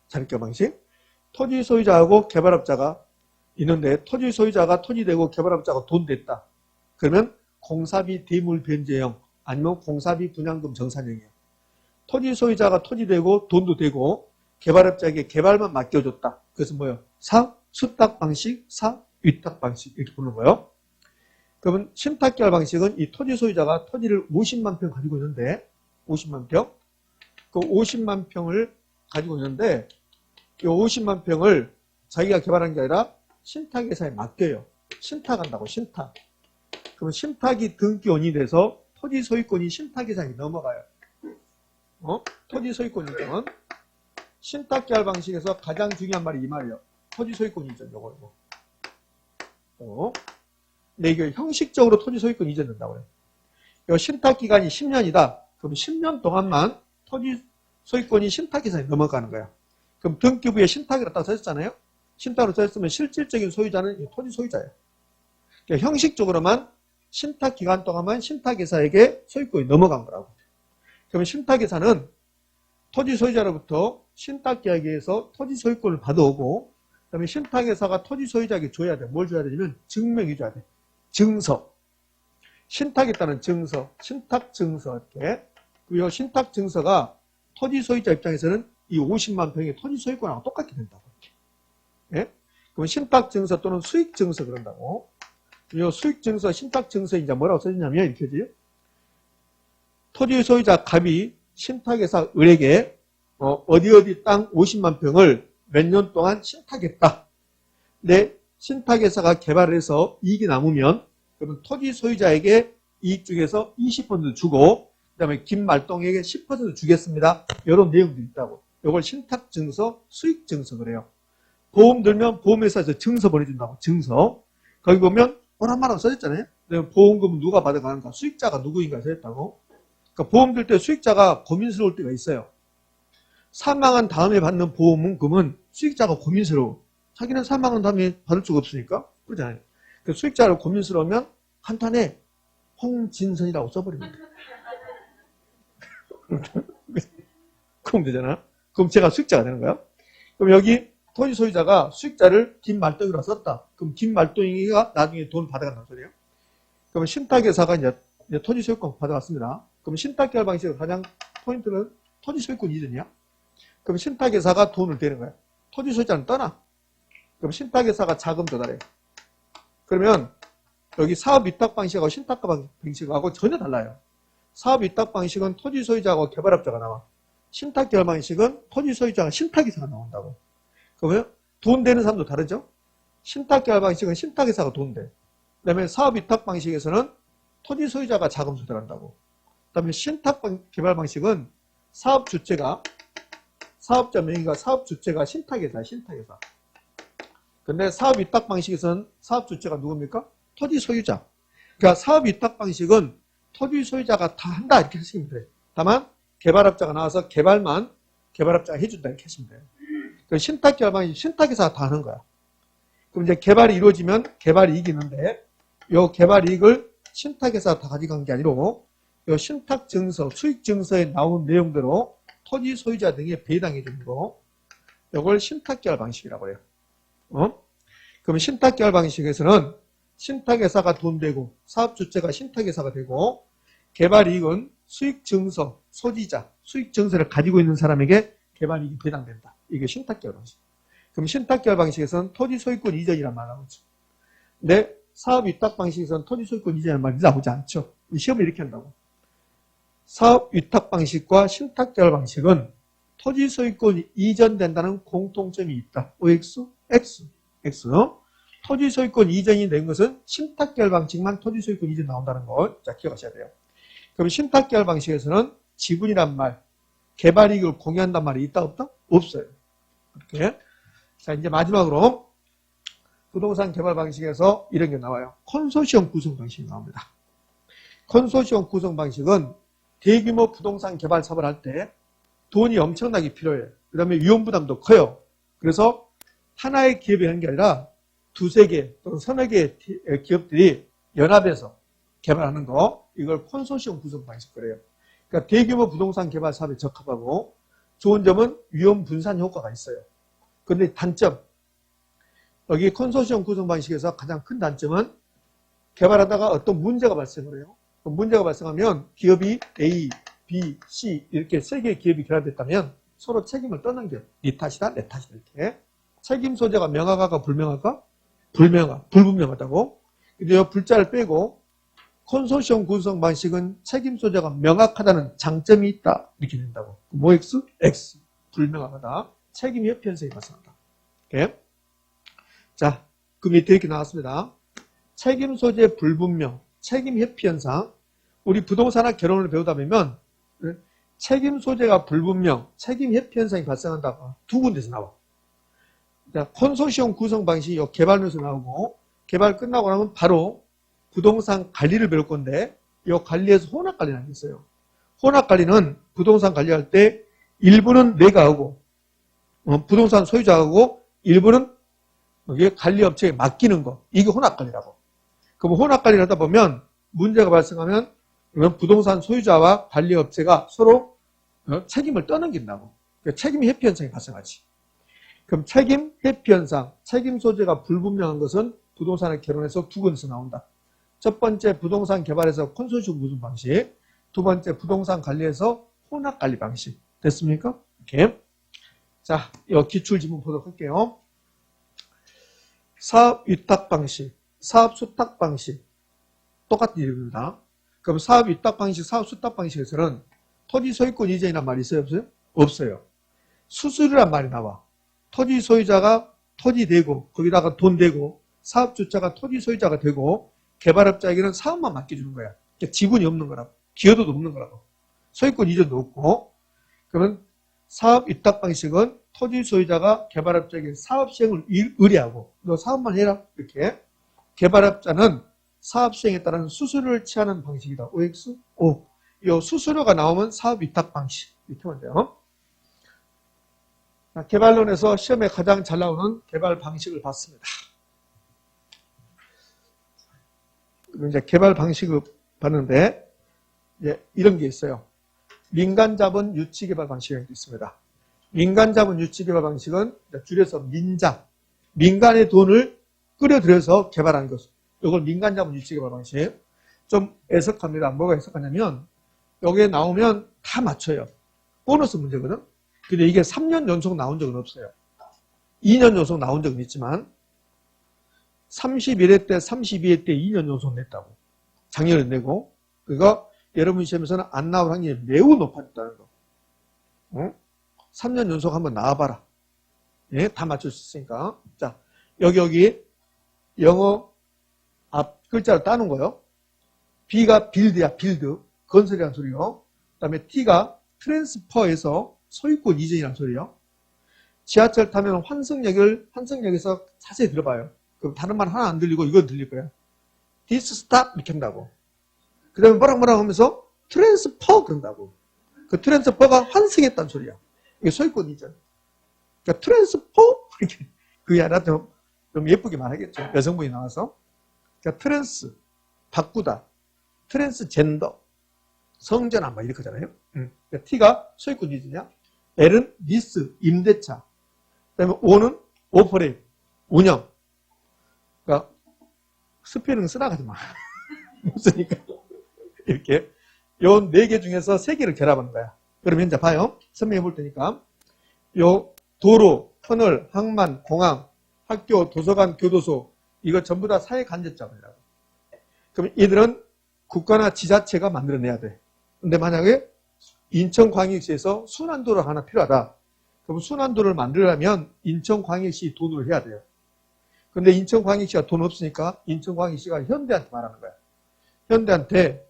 자력개발 방식. 토지 소유자하고 개발업자가 있는데 토지 소유자가 토지 대고 개발업자가 돈 냈다. 그러면 공사비 대물 변제형 아니면 공사비 분양금 정산형이에요. 토지 소유자가 토지 대고 돈도 대고 개발업자에게 개발만 맡겨줬다. 그래서 뭐예요? 사수탁 방식, 사위탁 방식 이렇게 부르는 거예요. 그러면 신탁 개발 방식은 이 토지 소유자가 토지를 50만 평 가지고 있는데 50만 평. 그 50만 평을 가지고 있는데 이 50만 평을 자기가 개발한 게 아니라 신탁회사에 맡겨요. 신탁한다고 신탁. 그러면 신탁이 등기원이 돼서 토지 소유권이 신탁회사에 넘어가요. 토지 소유권이면 신탁 개발 방식에서 가장 중요한 말이 이 말이에요. 토지 소유권 이전 요거. 근데 이게 형식적으로 토지 소유권 이전된다고 해요. 이 신탁 기간이 10년이다. 그럼 10년 동안만 토지 소유권이 신탁회사에 넘어가는 거야. 그럼 등기부에 신탁이라고 써있잖아요. 신탁으로 써있으면 실질적인 소유자는 이 토지 소유자예요. 그러니까 형식적으로만 신탁 기간 동안만 신탁회사에게 소유권이 넘어간 거라고. 그러면 신탁회사는 토지 소유자로부터 신탁계약에 의해서 토지 소유권을 받아오고 그다음에 신탁회사가 토지 소유자에게 줘야 돼. 뭘 줘야 되냐면 증명해 줘야 돼. 증서. 신탁에 따른 증서, 신탁증서 이렇게. 그리고 신탁증서가 토지 소유자 입장에서는 이 50만 평의 토지 소유권하고 똑같게 된다고. 예? 그럼 신탁증서 또는 수익증서 그런다고. 이 수익증서, 신탁증서 이제 뭐라고 써있냐면 이렇게지. 토지 소유자 갑이 신탁회사 을에게 어디 땅 50만 평을 몇 년 동안 신탁했다. 근데 신탁회사가 개발해서 이익이 남으면 그러면 토지 소유자에게 이익 중에서 20% 주고 그다음에 김말동에게 10% 주겠습니다. 이런 내용도 있다고. 이걸 신탁증서, 수익증서 그래요. 보험 들면 보험회사에서 증서 보내준다고. 증서. 거기 보면 보란말하고 써있잖아요. 보험금은 누가 받아가는가? 수익자가 누구인가 써있다고. 그러니까 보험 들 때 수익자가 고민스러울 때가 있어요. 사망한 다음에 받는 보험금은 수익자가 고민스러워. 자기는 사망한 다음에 받을 수가 없으니까. 그러잖아요. 그 수익자를 고민스러우면 한탄에 홍진선이라고 써버립니다. 그럼 되잖아. 그럼 제가 수익자가 되는 거야. 그럼 여기 토지 소유자가 수익자를 김말동이라고 썼다. 그럼 김말동이가 나중에 돈 받아간다는 소리예요. 그러면 신탁회사가 이제 토지 소유권 받아갔습니다. 그럼 신탁개발 방식의 가장 포인트는 토지 소유권 이전이야. 그럼 신탁회사가 돈을 대는 거야. 토지 소유자는 떠나. 그럼 신탁회사가 자금 조달해. 그러면 여기 사업 위탁 방식하고 신탁 방식하고 전혀 달라요. 사업 위탁 방식은 토지 소유자하고 개발업자가 나와. 신탁 개발 방식은 토지 소유자가 신탁회사가 나온다고. 그러면 돈 되는 사람도 다르죠? 신탁 개발 방식은 신탁회사가 돈 돼. 그 다음에 사업 위탁 방식에서는 토지 소유자가 자금 조달한다고. 그 다음에 신탁 개발 방식은 사업 주체가, 사업자 명의가 사업 주체가 신탁회사야, 신탁회사. 근데 사업 위탁 방식에서는 사업 주체가 누굽니까? 토지 소유자. 그러니까 사업 위탁 방식은 토지 소유자가 다 한다 이렇게 하시면 돼요. 다만 개발업자가 나와서 개발만 개발업자가 해준다 이렇게 하시면 돼요. 그 신탁 개발 방식 신탁회사가 다 하는 거야. 그럼 이제 개발이 이루어지면 개발 이익이 있는데 이 개발 이익을 신탁회사가 다 가져간 게 아니고 이 신탁증서, 수익증서에 나온 내용대로 토지 소유자 등에 배당해 주는 거. 이걸 신탁개발 방식이라고 해요. 그러면 신탁개발 방식에서는 신탁회사가 돈 되고 사업주체가 신탁회사가 되고 개발이익은 수익증서, 소지자, 수익증서를 가지고 있는 사람에게 개발이익이 배당된다. 이게 신탁개발 방식. 그럼 신탁계열 방식에서는 토지 소유권 이전이란 말 나오죠. 근데 사업 위탁 방식에서는 토지 소유권 이전이란 말이 나오지 않죠. 시험을 이렇게 한다고. 사업 위탁 방식과 신탁계열 방식은 토지 소유권이 이전된다는 공통점이 있다. OX, X, X. 토지 소유권 이전이 된 것은 신탁계열 방식만 토지 소유권 이전 나온다는 걸 자, 기억하셔야 돼요. 그럼 신탁계열 방식에서는 지분이란 말, 개발 이익을 공유한단 말이 있다 없다? 없어요. 이렇게. 자, 이제 마지막으로 부동산 개발 방식에서 이런 게 나와요. 컨소시엄 구성 방식이 나옵니다. 컨소시엄 구성 방식은 대규모 부동산 개발 사업을 할 때 돈이 엄청나게 필요해요. 그 다음에 위험 부담도 커요. 그래서 하나의 기업이 하는 게 아니라 두세 개 또는 서너 개의 기업들이 연합해서 개발하는 거, 이걸 컨소시엄 구성 방식 그래요. 그러니까 대규모 부동산 개발 사업에 적합하고 좋은 점은 위험 분산 효과가 있어요. 그런데 단점, 여기 컨소시엄 구성 방식에서 가장 큰 단점은 개발하다가 어떤 문제가 발생을 해요. 문제가 발생하면 기업이 A, B, C 이렇게 세 개의 기업이 결합됐다면 서로 책임을 떠넘겨요. 네 탓이다, 내 탓이다 이렇게. 책임 소재가 명확하가 불명확하? 불분명하다고. 근데 이 불자를 빼고 컨소시엄 구성 방식은 책임 소재가 명확하다는 장점이 있다 이렇게 된다고. 뭐 X? X. 불명확하다. 책임 협의현상이 발생한다. 이렇게. 자, 그 밑에 이렇게 나왔습니다. 책임 소재 불분명, 책임 회피 현상. 우리 부동산학 개론을 배우다 보면 책임 소재가 불분명, 책임 회피 현상이 발생한다고 두 군데서 나와. 자, 컨소시엄 구성 방식이 개발면에서 나오고 개발 끝나고 나면 바로 부동산 관리를 배울 건데 이 관리에서 혼합 관리라는 게 있어요. 혼합 관리는 부동산 관리할 때 일부는 내가 하고 부동산 소유자하고 일부는 여기 관리업체에 맡기는 거. 이게 혼합관리라고. 그럼 혼합관리를 하다 보면 문제가 발생하면 그러면 부동산 소유자와 관리업체가 서로 책임을 떠넘긴다고. 그러니까 책임 회피 현상이 발생하지. 그럼 책임 회피 현상, 책임 소재가 불분명한 것은 부동산의 개론에서 두 군데서 나온다. 첫 번째 부동산 개발에서 컨소시엄 구성 방식, 두 번째 부동산 관리에서 혼합관리 방식. 됐습니까? 이렇게. 자, 이 기출 지문 보도록 할게요. 사업 위탁 방식, 사업 수탁 방식 똑같은 이름입니다. 그럼 사업 위탁 방식, 사업 수탁 방식에서는 토지 소유권 이전이란 말이 있어요? 없어요? 없어요. 수수료란 말이 나와. 토지 소유자가 토지 대고 거기다가 돈 대고 사업주자가 토지 소유자가 되고 개발업자에게는 사업만 맡겨주는 거야. 그러니까 지분이 없는 거라고. 기여도도 없는 거라고. 소유권 이전도 없고. 그러면 사업 위탁 방식은 토지 소유자가 개발업자에게 사업 시행을 의뢰하고 너 사업만 해라 이렇게. 개발업자는 사업 시행에 따른 수수료를 취하는 방식이다. OX? O. 이 수수료가 나오면 사업 위탁 방식 이렇게 하면 돼요. 개발론에서 시험에 가장 잘 나오는 개발 방식을 봤습니다. 이제 개발 방식을 봤는데 이제 이런 게 있어요. 민간 자본 유치 개발 방식이 있습니다. 민간 자본 유치 개발 방식은 줄여서 민자, 민간의 돈을 끌어들여서 개발하는 것. 이걸 민간 자본 유치 개발 방식. 좀 애석합니다. 뭐가 애석하냐면 여기에 나오면 다 맞춰요. 보너스 문제거든. 근데 이게 3년 연속 나온 적은 없어요. 2년 연속 나온 적은 있지만 31회 때, 32회 때 2년 연속 냈다고. 작년에 내고. 그거 여러분 시험에서는 안 나올 확률이 매우 높아졌다는 거. 3년 연속 한번 나와봐라. 예, 다 맞출 수 있으니까. 자, 여기 영어 앞 글자를 따는 거요. B가 빌드야, 빌드. 건설이라는 소리요. 그 다음에 T가 트랜스퍼에서 소유권 이전이라는 소리요. 지하철 타면 환승역에서 자세히 들어봐요. 그럼 다른 말 하나 안 들리고 이건 들릴 거야. This stop 이렇게 한다고. 그 다음에 뭐랑 하면서 트랜스퍼 그런다고. 그 트랜스퍼가 환승했다는 소리야. 이게 소유권 이전. 그러니까 트랜스퍼 이렇게 그게 아니라 좀 예쁘게 말하겠죠. 여성분이 나와서. 그러니까 트랜스 바꾸다. 트랜스젠더 성전환 막 이렇게 하잖아요. 그러니까 T가 소유권 이전이야. L은 리스 임대차. 그다음에 O는 오퍼레이트 운영. 그러니까 스페링 쓰나 가지 마. 못 쓰니까 이렇게 요 4개 중에서 3개를 결합하는 거야. 그럼 현재 봐요. 설명해 볼 테니까 요 도로, 터널, 항만, 공항, 학교, 도서관, 교도소 이거 전부 다 사회간접자본이라고. 그럼 이들은 국가나 지자체가 만들어내야 돼. 근데 만약에 인천광역시에서 순환도로가 하나 필요하다. 그럼 순환도로를 만들려면 인천광역시 돈을 해야 돼요. 근데 인천광역시가 돈 없으니까 인천광역시가 현대한테 말하는 거야. 현대한테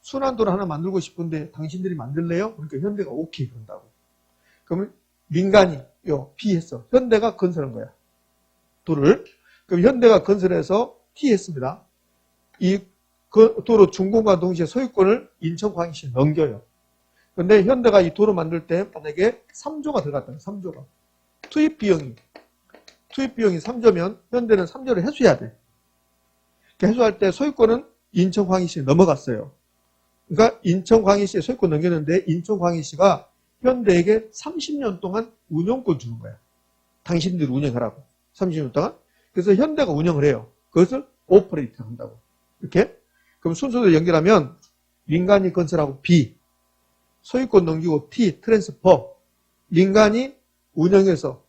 순환도로 하나 만들고 싶은데 당신들이 만들래요? 그러니까 현대가 오케이 그런다고. 그러면 민간이 B했어. 현대가 건설한 거야. 도를. 그럼 현대가 건설해서 T했습니다. 이 도로 준공과 동시에 소유권을 인천광역시에 넘겨요. 근데 현대가 이 도로 만들 때 만약에 3조가 들어갔다. 3조가. 투입 비용이 3조면 현대는 3조를 회수해야 돼. 회수할 때 소유권은 인천광역시에 넘어갔어요. 그러니까 인천광역시에 소유권 넘겼는데 인천광역시가 현대에게 30년 동안 운영권 주는 거야. 당신들이 운영하라고. 30년 동안. 그래서 현대가 운영을 해요. 그것을 오퍼레이트 한다고. 이렇게. 그럼 순서대로 연결하면 민간이 건설하고 B, 소유권 넘기고 T, 트랜스퍼, 민간이 운영해서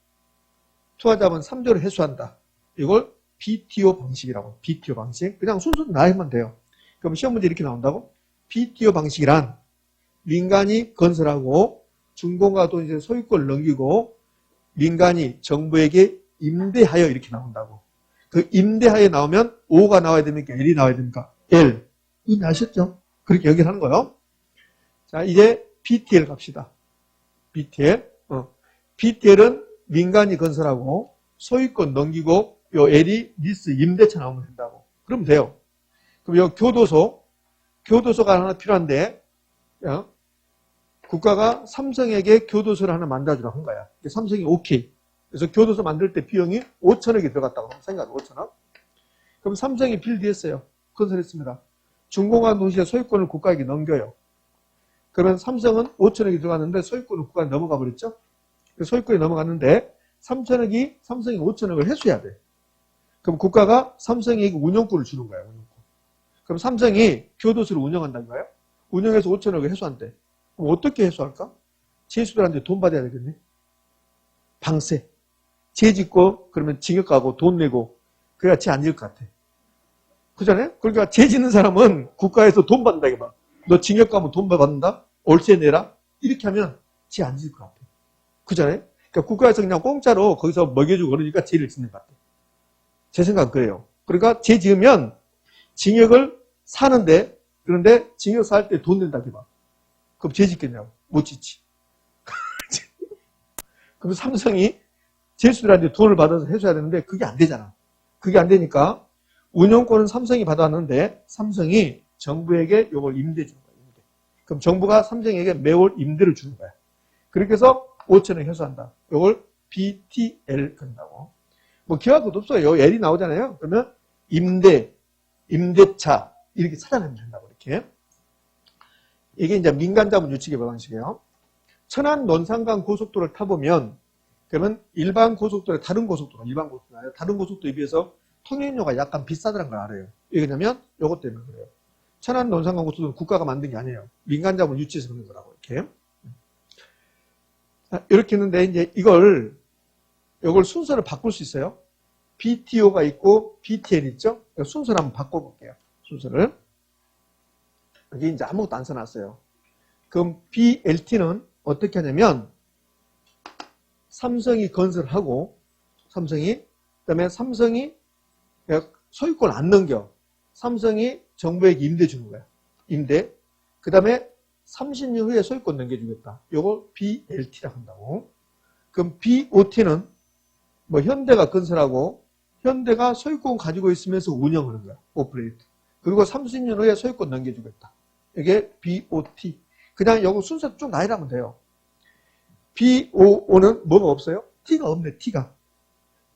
투하자본 3조를 회수한다. 이걸 BTO 방식이라고. BTO 방식. 그냥 순서대로 나열하면 돼요. 그럼 시험 문제 이렇게 나온다고? BTO 방식이란 민간이 건설하고 준공과 동시에 소유권을 넘기고 민간이 정부에게 임대하여 이렇게 나온다고. 그 임대하여 나오면 O가 나와야 됩니까? L이 나와야 됩니까? L. 이미 아셨죠? 그렇게 연결하는 거예요. 자, 이제 BTL 갑시다. BTL. BTL은 민간이 건설하고 소유권 넘기고 요 L이 리스 임대차 나오면 된다고. 그러면 돼요. 그럼 요 교도소가 하나 필요한데 국가가 삼성에게 교도소를 하나 만들어주라고 한 거야. 삼성이 오케이. 그래서 교도소 만들 때 비용이 5천억이 들어갔다고 생각해. 5천억. 그럼 삼성이 빌드했어요. 건설했습니다. 준공한 동시에 소유권을 국가에게 넘겨요. 그러면 삼성은 5천억이 들어갔는데 소유권을 국가에 넘어가 버렸죠. 소유권이 넘어갔는데 삼성이 5천억을 회수해야 돼. 그럼 국가가 삼성에게 운영권을 주는 거야. 운영권. 그럼 삼성이 교도소를 운영한다는 거예요. 운영해서 5천억을 회수한대. 그럼 어떻게 회수할까? 죄수들한테 돈 받아야 되겠네. 방세. 죄 짓고 그러면 징역 가고 돈 내고 그래야 죄 안 지을 것 같아. 그잖아요? 그러니까 죄 짓는 사람은 국가에서 돈 받는다 이거. 너 징역 가면 돈 받는다? 월세 내라? 이렇게 하면 죄 안 지을 것 같아. 그잖아요? 그러니까 국가에서 그냥 공짜로 거기서 먹여주고 그러니까 죄를 짓는 것 같아. 제 생각은 그래요. 그러니까 죄 지으면 징역을 사는데 그런데 징역 살 때 돈 낸다 이봐. 그럼 죄 짓겠냐고. 못 짓지. 그럼 삼성이 죄수들한테 돈을 받아서 해줘야 되는데 그게 안 되잖아. 그게 안 되니까 운영권은 삼성이 받았는데 삼성이 정부에게 이걸 임대 주는 거야. 임대. 그럼 정부가 삼성에게 매월 임대를 주는 거야. 그렇게 해서 5천원 회수한다. 이걸 BTL 그런다고. 뭐 기할 것도 없어요. L이 나오잖아요. 그러면 임대차 이렇게 찾아내면 된다고 이렇게. 이게 이제 민간자본 유치계 방식이에요. 천안 논산간 고속도로를 타보면 그러면 일반 고속도로, 다른 고속도로, 다른 고속도로에 비해서 통행료가 약간 비싸다는 걸 알아요. 이게 뭐냐면 이것 때문에 그래요. 천안 논산간 고속도로는 국가가 만든 게 아니에요. 민간자본 유치해서 그런 거라고 이렇게. 이렇게 했는데 이제 이걸 순서를 바꿀 수 있어요. BTO가 있고 BTL 있죠? 순서를 한번 바꿔볼게요. 순서를. 여기 이제 아무것도 안 써놨어요. 그럼 BLT는 어떻게 하냐면 삼성이 건설하고 그다음에 삼성이 소유권을 안 넘겨. 삼성이 정부에게 임대 주는 거야. 임대. 그다음에 30년 후에 소유권 넘겨주겠다. 이걸 BLT라고 한다고. 그럼 BOT는 뭐 현대가 건설하고 현대가 소유권 가지고 있으면서 운영하는 거야. 오퍼레이트. 그리고 30년 후에 소유권 넘겨주겠다. 이게 BOT. 그냥 요거 순서 쭉 나열하면 돼요. BOO는 뭐가 없어요? T가 없네, T가.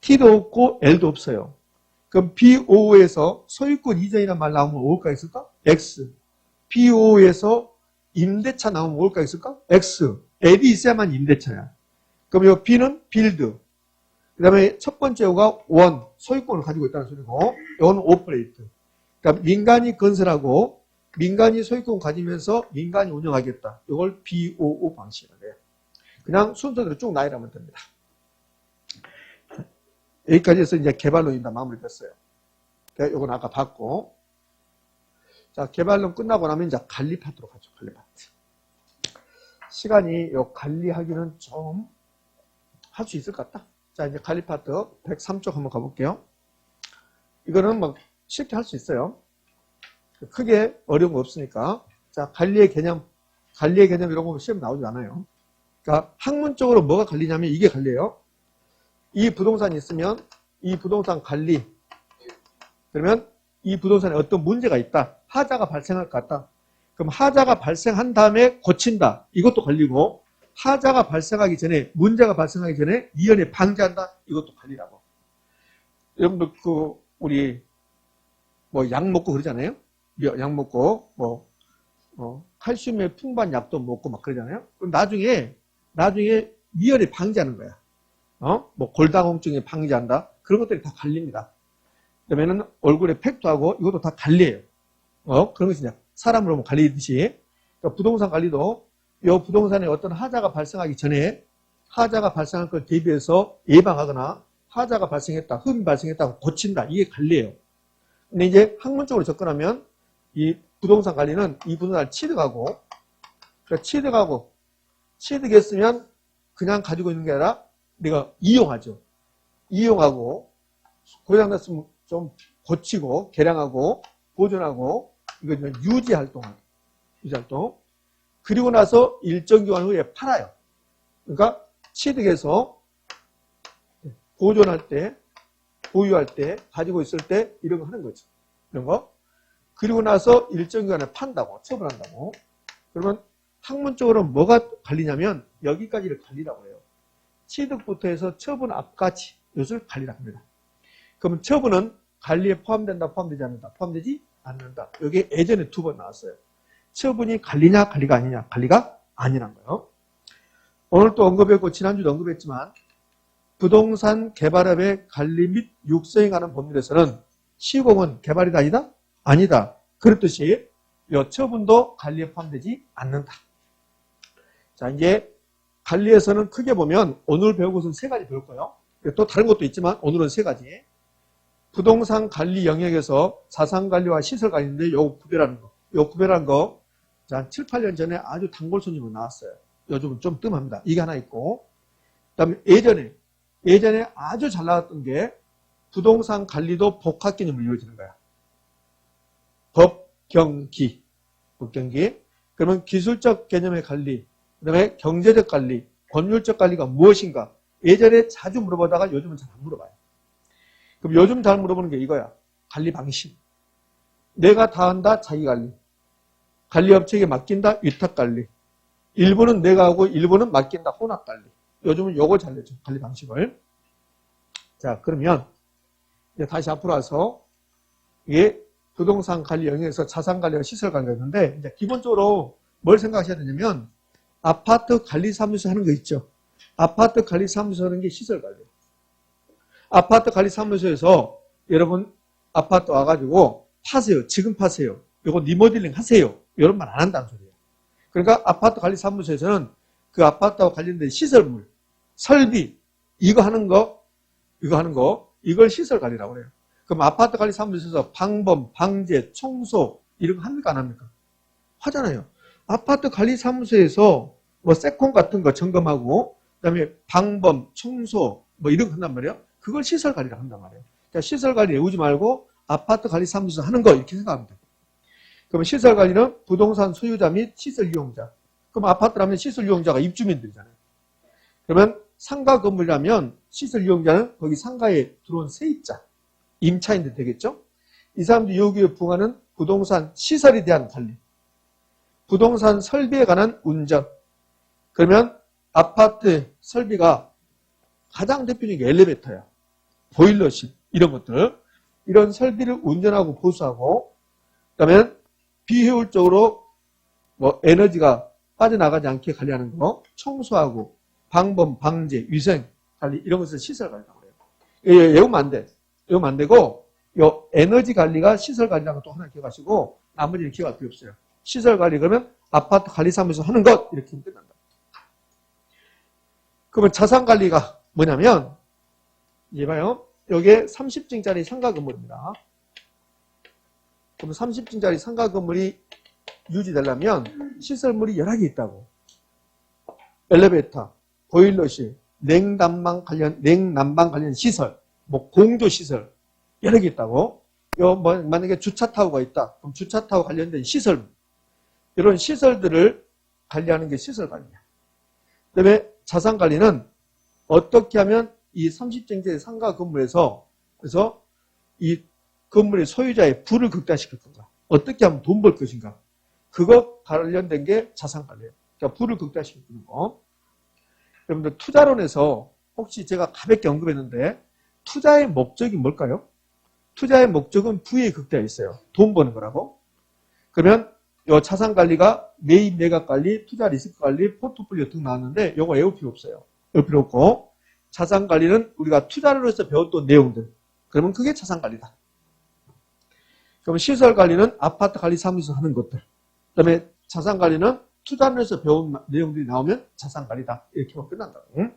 T도 없고 L도 없어요. 그럼 BO에서 소유권 이전이라는 말 나오면 뭘까 있을까? X. BO에서 임대차 나오면 뭘까 있을까? X. L이 있어야만 임대차야. 그럼 이 B는 빌드. 그 다음에 첫 번째 O가 원, 소유권을 가지고 있다는 소리고, 이거는 오퍼레이트. 그러니까 민간이 건설하고 민간이 소유권 가지면서 민간이 운영하겠다. 이걸 BOO 방식이라고 해요. 그냥 순서대로 쭉 나열하면 됩니다. 여기까지 해서 이제 개발론이 다 마무리됐어요. 요건 아까 봤고. 자, 개발론 끝나고 나면 이제 관리 파트로 가죠. 관리 파트. 시간이 요 관리하기는 좀 할 수 있을 것 같다. 자, 이제 관리 파트 103쪽 한번 가볼게요. 이거는 뭐 쉽게 할 수 있어요. 크게 어려운 거 없으니까. 자, 관리의 개념 이런 거 시험 나오지 않아요. 그러니까 학문적으로 뭐가 관리냐면 이게 관리예요. 이 부동산이 있으면 이 부동산 관리. 그러면 이 부동산에 어떤 문제가 있다. 하자가 발생할 것 같다. 그럼 하자가 발생한 다음에 고친다. 이것도 관리고, 하자가 발생하기 전에, 문제가 발생하기 전에 미연에 방지한다. 이것도 관리라고. 여러분들 우리 뭐 약 먹고 그러잖아요. 약 먹고 칼슘에 풍부한 약도 먹고 막 그러잖아요. 그럼 나중에 미연에 방지하는 거야. 뭐 골다공증에 방지한다. 그런 것들이 다 관리입니다. 그러면은 얼굴에 팩트하고 이것도 다 관리예요. 그런 것이 이제 사람으로 관리듯이. 그러니까 부동산 관리도 이 부동산에 어떤 하자가 발생하기 전에 하자가 발생할 걸 대비해서 예방하거나 하자가 발생했다, 흠이 발생했다고 고친다. 이게 관리예요. 근데 이제 학문적으로 접근하면 이 부동산 관리는 이 부동산을 취득하고, 그러니까 취득했으면 그냥 가지고 있는 게 아니라 내가 이용하죠. 이용하고 고장났으면 좀 고치고 개량하고 보존하고 이거 유지활동. 그리고 나서 일정 기간 후에 팔아요. 그러니까 취득해서 보존할 때, 보유할 때, 가지고 있을 때 이런 거 하는 거죠. 이런 거. 그리고 나서 일정 기간에 판다고, 처분한다고. 그러면 학문적으로 뭐가 관리냐면 여기까지를 관리라고 해요. 취득부터 해서 처분 앞까지 이것을 관리라고 합니다. 그럼 처분은 관리에 포함된다, 포함되지 않는다, 포함되지 않는다. 여기 예전에 2번 나왔어요. 처분이 관리냐, 관리가 아니냐, 관리가 아니란 거예요. 오늘 또 언급했고 지난주도 언급했지만 부동산 개발업의 관리 및 육성에 관한 법률에서는 시공은 개발이다, 아니다? 아니다. 그렇듯이 이 처분도 관리에 포함되지 않는다. 자, 이제 관리에서는 크게 보면 오늘 배울 것은 3가지 배울 거예요. 또 다른 것도 있지만 오늘은 3가지. 부동산 관리 영역에서 자산관리와 시설관리인데 요거 구별하는 거. 요 구별한 거, 한 7, 8년 전에 아주 단골 손님으로 나왔어요. 요즘은 좀 뜸합니다. 이게 하나 있고. 그 다음에 예전에 아주 잘 나왔던 게 부동산 관리도 복합 개념으로 이루어지는 거야. 법경기. 그러면 기술적 개념의 관리, 그 다음에 경제적 관리, 법률적 관리가 무엇인가. 예전에 자주 물어보다가 요즘은 잘 안 물어봐요. 그럼 요즘 잘 물어보는 게 이거야. 관리 방식. 내가 다 한다, 자기 관리. 관리업체에게 맡긴다, 위탁 관리. 일부는 내가 하고 일부는 맡긴다, 혼합 관리. 요즘은 요거 잘 내죠, 관리 방식을. 자, 그러면 이제 다시 앞으로 와서 이게 부동산 관리 영역에서 자산 관리와 시설 관리가 있는데, 이제 기본적으로 뭘 생각하셔야 되냐면 아파트 관리 사무소 하는 거 있죠. 아파트 관리 사무소 하는 게 시설 관리예요. 아파트 관리 사무소에서 여러분 아파트 와가지고 파세요. 지금 파세요. 요거 리모델링 하세요. 이런 말 안 한다는 소리예요. 그러니까 아파트 관리 사무소에서는 그 아파트와 관련된 시설물, 설비, 이거 하는 거, 이걸 시설 관리라고 그래요. 그럼 아파트 관리 사무소에서 방범, 방제, 청소 이런 거 합니까 안 합니까? 하잖아요. 아파트 관리 사무소에서 뭐 세콘 같은 거 점검하고 그다음에 방범, 청소 뭐 이런 거 한단 말이에요. 그걸 시설 관리라고 한단 말이에요. 그러니까 시설 관리 외우지 말고 아파트 관리 사무소에서 하는 거 이렇게 생각하면 돼요. 그러면 시설 관리는 부동산 소유자 및 시설 이용자. 그럼 아파트라면 시설 이용자가 입주민들이잖아요. 그러면 상가 건물이라면 시설 이용자는 거기 상가에 들어온 세입자, 임차인들 되겠죠? 이 사람들이 여기에 부응하는 부동산 시설에 대한 관리. 부동산 설비에 관한 운전. 그러면 아파트 설비가 가장 대표적인 게 엘리베이터야. 보일러실 이런 것들. 이런 설비를 운전하고 보수하고 그다음에 비효율적으로 뭐 에너지가 빠져나가지 않게 관리하는 거, 청소하고 방범, 방제, 위생 관리 이런 것을 시설 관리라고 해요. 외우면 안 돼. 외우면 안 되고 요 에너지 관리가 시설 관리라는 것도 하나 기억하시고 나머지는 기억할 필요 없어요. 시설 관리 그러면 아파트 관리 사무소 하는 것 이렇게 하면 끝난다. 그러면 자산 관리가 뭐냐면 이제 봐요. 요게 30층짜리 상가 건물입니다. 그럼 30층짜리 상가 건물이 유지되려면 시설물이 여러 개 있다고. 엘리베이터, 보일러실, 냉난방 관련 시설, 뭐 공조 시설 여러 개 있다고. 요 뭐 만약에 주차 타워가 있다. 그럼 주차 타워 관련된 시설, 이런 시설들을 관리하는 게 시설 관리야. 그다음에 자산 관리는 어떻게 하면 이 30층짜리 상가 건물에서 그래서 이 건물의 소유자의 부를 극대화시킬 건가? 어떻게 하면 돈 벌 것인가? 그거 관련된 게 자산 관리예요. 그러니까 부를 극대화시키는 거. 여러분들 투자론에서 혹시 제가 가볍게 언급했는데 투자의 목적이 뭘까요? 투자의 목적은 부의 극대화에 있어요. 돈 버는 거라고. 그러면 요 자산 관리가 매입 매각 관리, 투자 리스크 관리, 포트폴리오 등 나왔는데 요거 외울 필요 없어요. 외울 필요 없고 자산 관리는 우리가 투자를 해서 배웠던 내용들. 그러면 그게 자산 관리다. 그럼 시설 관리는 아파트 관리 사무소 하는 것들. 그다음에 자산 관리는 투자를 해서 배운 내용들이 나오면 자산 관리다. 이렇게 하면 끝난다고. 응?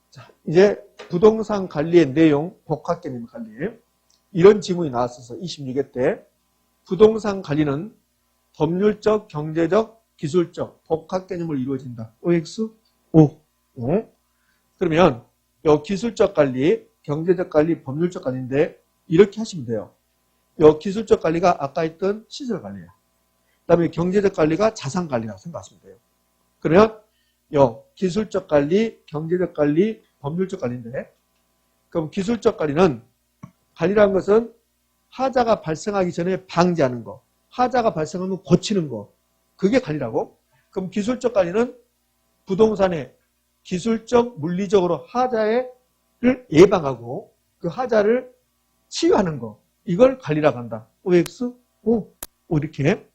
자, 이제 부동산 관리의 내용, 복합 개념 관리. 이런 지문이 나왔어서 26회 때 부동산 관리는 법률적, 경제적, 기술적, 복합 개념으로 이루어진다. OX? O. 그러면 요 기술적 관리, 경제적 관리, 법률적 관리인데 이렇게 하시면 돼요. 요 기술적 관리가 아까 했던 시설 관리예요. 그다음에 경제적 관리가 자산 관리라고 생각하시면 돼요. 그러면 요 기술적 관리, 경제적 관리, 법률적 관리인데 그럼 기술적 관리는 관리라는 것은 하자가 발생하기 전에 방지하는 거, 하자가 발생하면 고치는 거, 그게 관리라고. 그럼 기술적 관리는 부동산에 기술적, 물리적으로 하자를 예방하고 그 하자를 치유하는 거, 이걸 관리라고 한다. OX? O. 이렇게.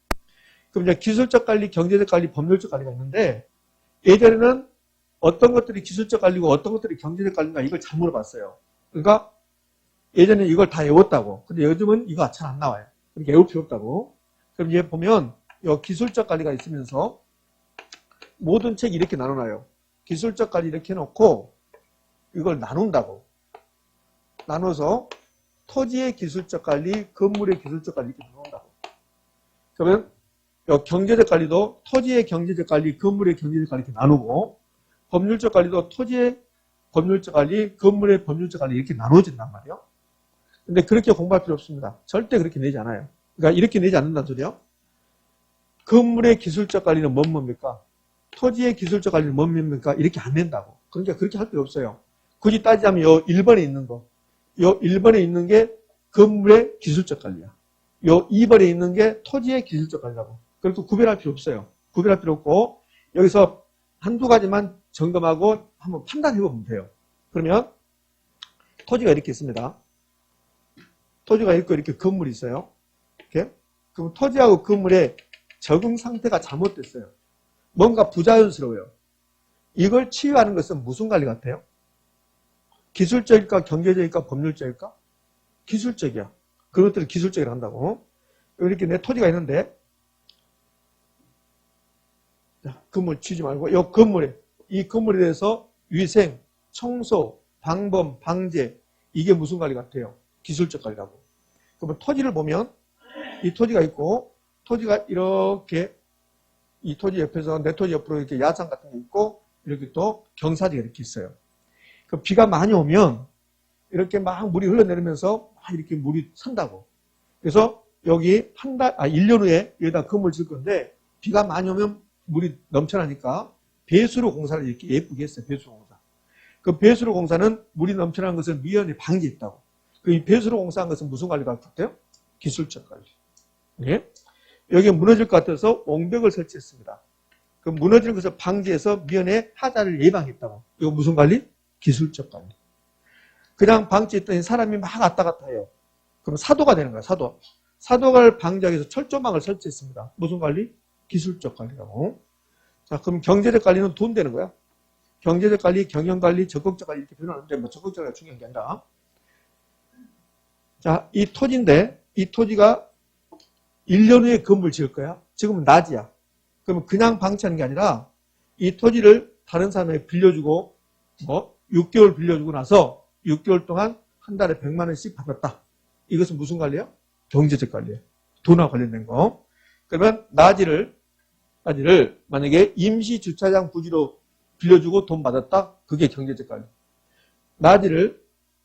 그럼 이제 기술적 관리, 경제적 관리, 법률적 관리가 있는데 예전에는 어떤 것들이 기술적 관리고 어떤 것들이 경제적 관리인가 이걸 잘 물어봤어요. 그러니까 예전에 이걸 다 외웠다고. 근데 요즘은 이거 잘 안 나와요. 그러니까 외울 필요 없다고. 그럼 이제 보면 이 기술적 관리가 있으면서 모든 책이 이렇게 나눠놔요. 기술적 관리 이렇게 해놓고 이걸 나눈다고. 나눠서 토지의 기술적 관리, 건물의 기술적 관리 이렇게 나눈다고. 그러면 이 경제적 관리도 토지의 경제적 관리, 건물의 경제적 관리 이렇게 나누고 법률적 관리도 토지의 법률적 관리, 건물의 법률적 관리 이렇게 나눠진단 말이에요. 근데 그렇게 공부할 필요 없습니다. 절대 그렇게 내지 않아요. 그러니까 이렇게 내지 않는다는 소리요. 건물의 기술적 관리는 뭡니까? 토지의 기술적 관리는 뭡니까? 이렇게 안 낸다고. 그러니까 그렇게 할 필요 없어요. 굳이 따지자면 요 1번에 있는 거. 요 1번에 있는 게 건물의 기술적 관리야. 요 2번에 있는 게 토지의 기술적 관리라고. 그렇게 구별할 필요 없어요. 구별할 필요 없고 여기서 한두 가지만 점검하고 한번 판단해 보면 돼요. 그러면 토지가 이렇게 있습니다. 토지가 있고 이렇게 건물이 있어요. 이렇게. 그럼 토지하고 건물의 적응 상태가 잘못됐어요. 뭔가 부자연스러워요. 이걸 치유하는 것은 무슨 관리 같아요? 기술적일까, 경제적일까, 법률적일까? 기술적이야. 그것들을 기술적이라고 한다고. 이렇게 내 토지가 있는데, 자, 건물 치지 말고, 이 건물에 대해서 위생, 청소, 방범, 방제, 이게 무슨 관리 같아요? 기술적 관리라고. 그러면 토지를 보면, 이 토지가 있고, 토지가 이렇게, 이 토지 옆에서 내 토지 옆으로 이렇게 야산 같은 게 있고, 이렇게 또 경사지가 이렇게 있어요. 그 비가 많이 오면, 이렇게 막 물이 흘러내리면서 막 이렇게 물이 산다고. 그래서 여기 1년 후에 여기다 건물 질 건데, 비가 많이 오면 물이 넘쳐나니까 배수로 공사를 이렇게 예쁘게 했어요. 배수로 공사. 그 배수로 공사는 물이 넘쳐나는 것을 미연에 방지했다고. 그 배수로 공사한 것은 무슨 관리가 같아요? 기술적 관리. 예? 여기 무너질 것 같아서 옹벽을 설치했습니다. 그 무너지는 것을 방지해서 미연에 하자를 예방했다고. 이거 무슨 관리? 기술적 관리. 그냥 방치했더니 사람이 막 왔다 갔다 해요. 그럼 사도가 되는 거야, 사도. 사도를 방지하기 위해서 철조망을 설치했습니다. 무슨 관리? 기술적 관리라고. 자, 그럼 경제적 관리는 돈 되는 거야. 경제적 관리, 경영 관리, 적극적 관리 이렇게 표현하는데 뭐 적극적 관리가 중요한 게 아니라. 자, 이 토지인데 이 토지가 1년 후에 건물 지을 거야. 지금은 낮이야. 그러면 그냥 방치하는 게 아니라 이 토지를 다른 사람에게 빌려주고 뭐 6개월 빌려주고 나서 6개월 동안 한 달에 100만 원씩 받았다. 이것은 무슨 관리야? 경제적 관리야. 돈과 관련된 거. 그러면 나지를 만약에 임시 주차장 부지로 빌려주고 돈 받았다. 그게 경제적 관리. 나지를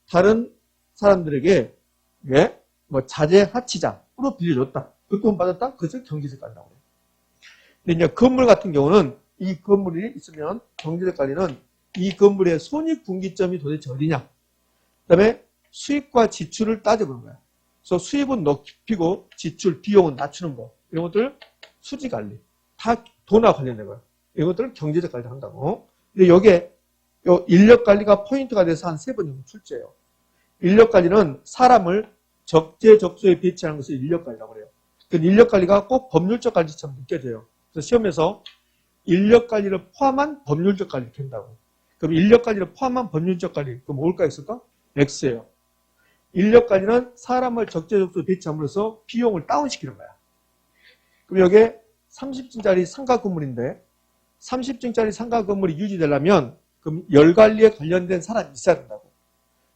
다른 사람들에게 뭐 자재 하치장으로 빌려줬다. 그 돈 받았다. 그것을 경제적 관리라고 해요. 근데 이제 건물 같은 경우는 이 건물이 있으면 경제적 관리는 이 건물의 손익분기점이 도대체 어디냐. 그다음에 수입과 지출을 따져보는 거야. 그래서 수입은 높이고 지출, 비용은 낮추는 거. 이런 것들 수지관리. 다 돈과 관련된 거야. 이런 것들을 경제적 관리를 한다고. 근데 여기에 인력관리가 포인트가 돼서 한 3번 정도 출제해요. 인력관리는 사람을 적재적소에 배치하는 것을 인력관리라고 그래요. 그 인력관리가 꼭 법률적 관리처럼 느껴져요. 그래서 시험에서 인력관리를 포함한 법률적 관리를 한다고. 그럼 인력관리를 포함한 법률적 관리, 그럼 뭘까 있을까? X예요. 인력관리는 사람을 적재적소에 배치함으로써 비용을 다운시키는 거야. 그럼 여기에 30층짜리 상가 건물인데 30층짜리 상가 건물이 유지되려면 그럼 열관리에 관련된 사람이 있어야 된다고.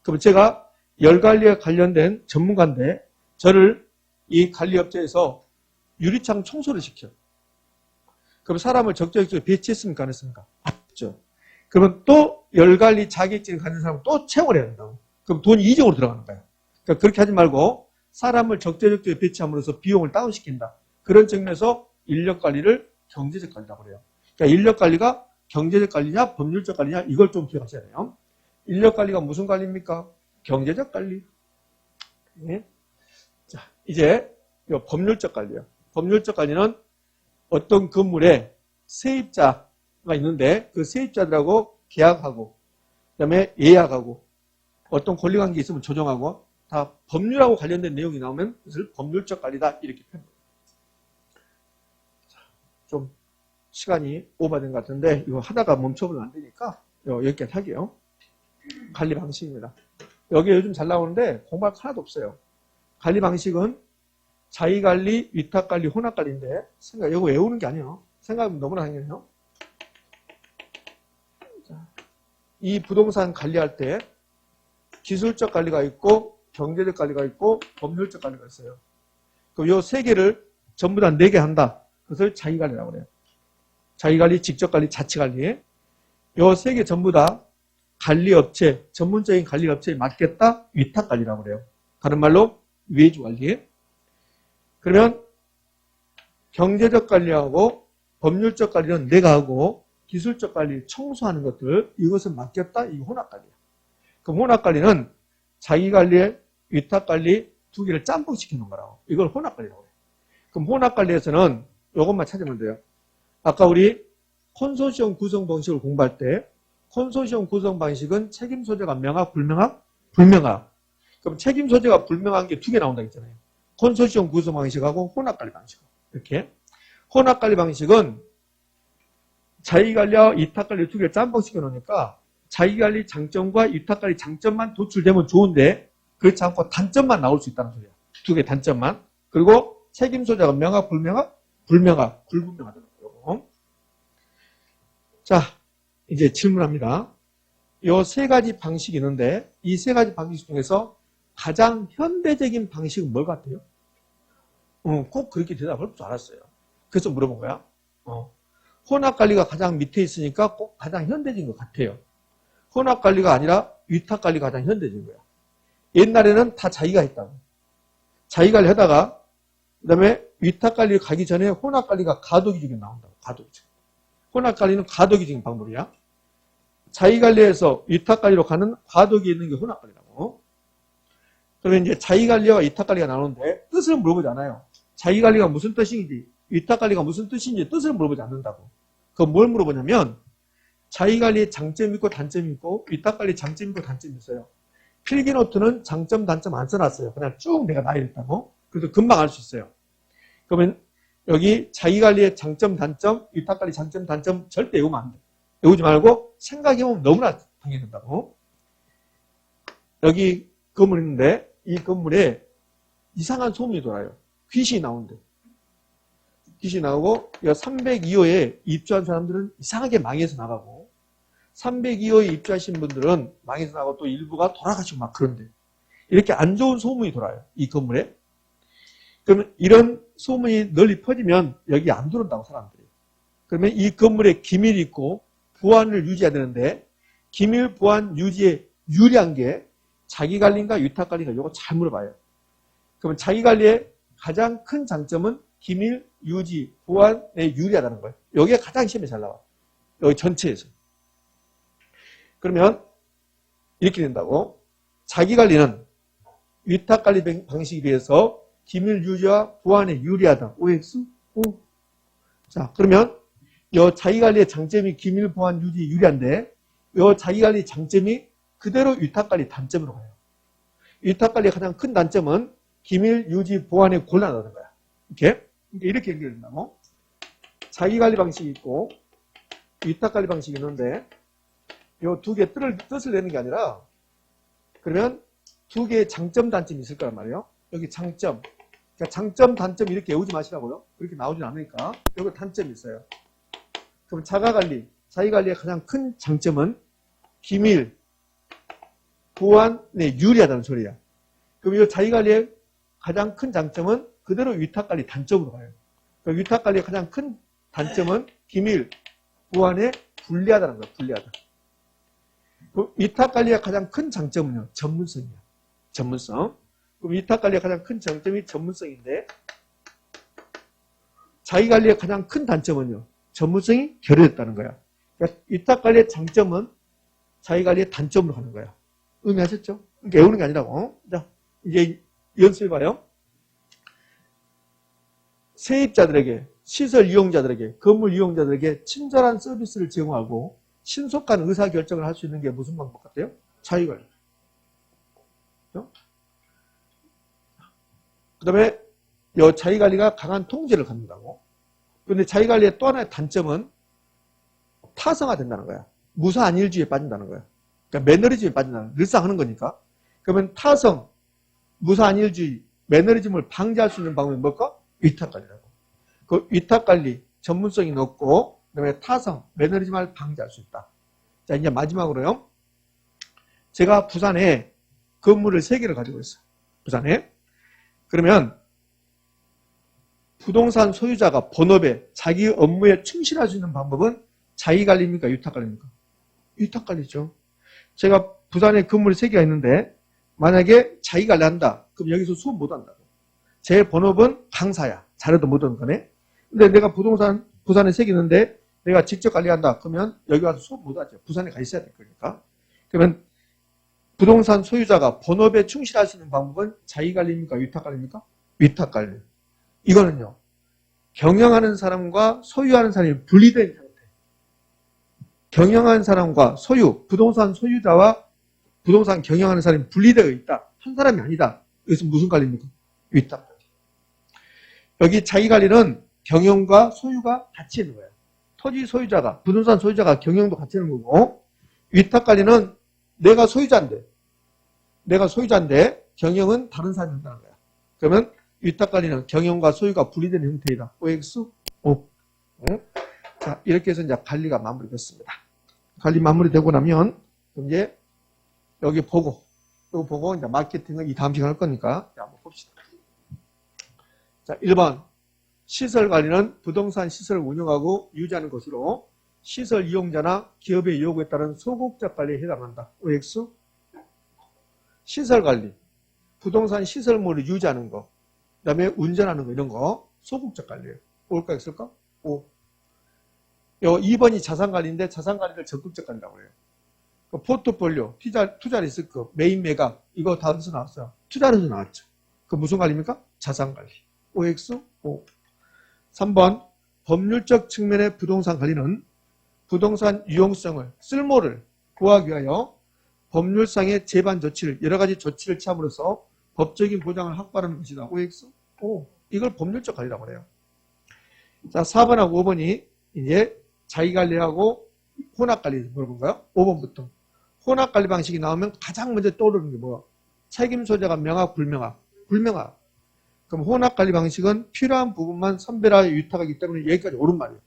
그럼 제가 열관리에 관련된 전문가인데 저를 이 관리업체에서 유리창 청소를 시켜. 그럼 사람을 적재적소에 배치했습니까? 안 했습니까? 했죠. 그러면 또 열관리 자격증을 가진 사람은 또 채용을 해야 된다고. 그럼 돈이 이적으로 들어가는 거예요. 그러니까 그렇게 하지 말고 사람을 적재적소에 배치함으로써 비용을 다운시킨다. 그런 측면에서 인력관리를 경제적 관리라고 그래요. 그러니까 인력관리가 경제적 관리냐 법률적 관리냐 이걸 좀 기억하셔야 돼요. 인력관리가 무슨 관리입니까? 경제적 관리. 네. 자, 이제 법률적 관리요. 법률적 관리는 어떤 건물에 세입자가 있는데 그 세입자들하고 계약하고 그다음에 예약하고 어떤 권리관계 있으면 조정하고 다 법률하고 관련된 내용이 나오면 그것을 법률적 관리다 이렇게 표현합니다. 좀 시간이 오버된 것 같은데 이거 하다가 멈춰보면 안 되니까 여기까지 할게요. 관리 방식입니다. 여기 요즘 잘 나오는데 공부할 거 하나도 없어요. 관리 방식은 자기관리, 위탁관리, 혼합관리인데 이거 외우는 게 아니에요. 생각하면 너무나 당연해요. 이 부동산 관리할 때 기술적 관리가 있고 경제적 관리가 있고 법률적 관리가 있어요. 그럼 이 세 개를 전부 다 4개 한다. 그것을 자기관리라고 그래요. 자기관리, 직접관리, 자치관리. 이 세 개 전부 다 관리업체, 전문적인 관리업체에 맡겼다. 위탁관리라고 그래요. 다른 말로 외주관리. 그러면 경제적 관리하고 법률적 관리는 내가 하고 기술적 관리, 청소하는 것들 이것을 맡겼다. 이 혼합관리야. 그럼 혼합관리는 자기관리, 위탁관리 2개를 짬뽕시키는 거라고. 이걸 혼합관리라고 해요. 그럼 혼합관리에서는 이것만 찾으면 돼요. 아까 우리 콘소시엄 구성 방식을 공부할 때 콘소시엄 구성 방식은 책임 소재가 명확, 불명확? 불명확. 그럼 책임 소재가 불명한 게 2개 나온다고 했잖아요. 콘소시엄 구성 방식하고 혼합관리 방식. 이렇게. 혼합관리 방식은 자기관리와 위탁관리 2개를 짬뽕시켜 놓으니까 자기관리 장점과 위탁관리 장점만 도출되면 좋은데 그렇지 않고 단점만 나올 수 있다는 소리야. 2개 단점만. 그리고 책임 소재가 명확, 불명확? 불명확, 불분명하더라고요. 자, 이제 질문합니다. 이 3가지 방식이 있는데 이 3가지 방식 중에서 가장 현대적인 방식은 뭘 같아요? 꼭 그렇게 대답할 줄 알았어요. 그래서 물어본 거야. 혼합관리가 가장 밑에 있으니까 꼭 가장 현대적인 것 같아요. 혼합관리가 아니라 위탁관리가 가장 현대적인 거야. 옛날에는 다 자기가 했다고. 자기관리 하다가 그 다음에 위탁관리 가기 전에 혼합관리가 가도기적인 나온다고. 가도기적. 혼합관리는 가도기적인 방법이야. 자기관리에서 위탁관리로 가는 과도기에 있는 게 혼합관리라고. 그러면 이제 자기관리와 위탁관리가 나오는데 뜻을 물어보지 않아요. 자기관리가 무슨 뜻인지 위탁관리가 무슨 뜻인지 뜻을 물어보지 않는다고. 그럼 뭘 물어보냐면 자기관리에 장점이 있고 단점이 있고 위탁관리에 장점이 있고 단점이 있어요. 필기노트는 장점 단점 안 써놨어요. 그냥 쭉 내가 나열했다고. 그래서 금방 알 수 있어요. 그러면 여기 자기관리의 장점 단점 위탁관리 장점 단점 절대 외우면 안 돼. 외우지 말고 생각해보면 너무나 당연하다고. 여기 건물 있는데 이 건물에 이상한 소문이 돌아요. 귀신이 나온대. 귀신이 나오고 302호에 입주한 사람들은 이상하게 망해서 나가고 302호에 입주하신 분들은 망해서 나고 또 일부가 돌아가시고 막 그런데 이렇게 안 좋은 소문이 돌아요. 이 건물에. 그러면 이런 소문이 널리 퍼지면 여기 안 들어온다고 사람들이. 그러면 이 건물에 기밀이 있고 보안을 유지해야 되는데 기밀 보안 유지에 유리한 게 자기관리인가 위탁관리인가 이거 잘 물어봐요. 그러면 자기관리의 가장 큰 장점은 기밀 유지 보안에 유리하다는 거예요. 여기에 가장 시험에 잘 나와. 여기 전체에서. 그러면 이렇게 된다고. 자기관리는 위탁관리 방식에 비해서 기밀 유지와 보안에 유리하다. OX? O. 자, 그러면 이 자기관리의 장점이 기밀 보안 유지 유리한데 이 자기관리 장점이 그대로 위탁관리 단점으로 가요. 위탁관리의 가장 큰 단점은 기밀 유지 보안에 곤란하다는 거야. 이렇게 연결된다고. 자기관리 방식이 있고 위탁관리 방식이 있는데 이 두 개의 뜻을 내는 게 아니라 그러면 두 개의 장점 단점이 있을 거란 말이에요. 여기 장점. 그러니까 장점 단점 이렇게 외우지 마시라고요. 그렇게 나오진 않으니까. 여기 단점이 있어요. 그럼 자기관리의 가장 큰 장점은 기밀 보안에 유리하다는 소리야. 그럼 이 자기관리의 가장 큰 장점은 그대로 위탁관리 단점으로 가요. 그럼 위탁관리의 가장 큰 단점은 기밀 보안에 불리하다는 거야. 불리하다. 위탁관리의 가장 큰 장점은요. 전문성이야. 전문성. 그럼 위탁관리의 가장 큰 장점이 전문성인데 자기관리의 가장 큰 단점은요. 전문성이 결여됐다는 거야. 그러니까 위탁관리의 장점은 자기관리의 단점으로 가는 거야. 의미하셨죠? 그러니까 외우는 게 아니라고. 자, 이제 연습해봐요. 세입자들에게, 시설 이용자들에게, 건물 이용자들에게 친절한 서비스를 제공하고 신속한 의사결정을 할 수 있는 게 무슨 방법 같아요? 자기관리. 그 다음에 이 자기관리가 강한 통제를 갖는다고. 그런데 자기관리의 또 하나의 단점은 타성화 된다는 거야. 무사안일주의에 빠진다는 거야. 그러니까 매너리즘에 빠진다는 거야. 늘상 하는 거니까. 그러면 타성, 무사안일주의, 매너리즘을 방지할 수 있는 방법이 뭘까? 위탁관리라고. 그 위탁관리, 전문성이 높고 그다음에 타성, 매너리즘을 방지할 수 있다. 자, 이제 마지막으로요. 제가 부산에 건물을 3개를 가지고 있어요. 부산에. 그러면 부동산 소유자가 본업에 자기 업무에 충실할 수 있는 방법은 자기관리입니까? 위탁관리입니까? 위탁관리죠. 제가 부산에 건물이 3개가 있는데 만약에 자기관리한다. 그럼 여기서 수업 못한다고. 제 본업은 강사야. 잘해도 못하는 거네. 근데 내가 부동산 부산에 3개 있는데 내가 직접 관리한다. 그러면 여기 와서 수업 못하죠. 부산에 가 있어야 될 거니까. 그러면 부동산 소유자가 본업에 충실할 수 있는 방법은 자기관리입니까? 위탁관리입니까? 위탁관리. 이거는요. 경영하는 사람과 소유하는 사람이 분리된 상태. 경영하는 사람과 부동산 소유자와 부동산 경영하는 사람이 분리되어 있다. 한 사람이 아니다. 이것은 무슨 관리입니까? 위탁관리. 여기 자기관리는 경영과 소유가 같이 있는 거예요. 토지 소유자가, 부동산 소유자가 경영도 같이 있는 거고, 위탁관리는 내가 소유자인데 경영은 다른 사람이 한다는 거야. 그러면 위탁관리는 경영과 소유가 분리된 형태이다. OX? O. 자, 이렇게 해서 이제 관리가 마무리됐습니다. 관리 마무리되고 나면, 이제 여기 보고 이제 마케팅은 이 다음 시간 할 거니까, 한번 봅시다. 자, 1번. 시설 관리는 부동산 시설을 운영하고 유지하는 것으로 시설 이용자나 기업의 요구에 따른 소극적 관리에 해당한다. OX? 시설 관리. 부동산 시설물을 유지하는 거. 그 다음에 운전하는 거, 이런 거. 소극적 관리예요. 올까, 있을까? O. 2번이 자산 관리인데 자산 관리를 적극적 관리라고 해요. 포트폴리오, 투자 리스크, 메인 매각, 이거 다 어디서 나왔어요? 투자에서 나왔죠. 그 무슨 관리입니까? 자산 관리. OX? O. 3번, 법률적 측면의 부동산 관리는 부동산 유용성을, 쓸모를 구하기 위하여 법률상의 제반 조치를, 여러 가지 조치를 취함으로써 법적인 보장을 확보하는 것이다. OX? O. 이걸 법률적 관리라고 해요. 자, 4번하고 5번이 이제 자기관리하고 혼합관리 물어본가요? 5번부터. 혼합관리 방식이 나오면 가장 먼저 떠오르는 게 뭐야? 책임 소재가 명확, 불명확. 불명확. 그럼 혼합관리 방식은 필요한 부분만 선별하여 위탁하기 때문에 여기까지 옳은 말이에요.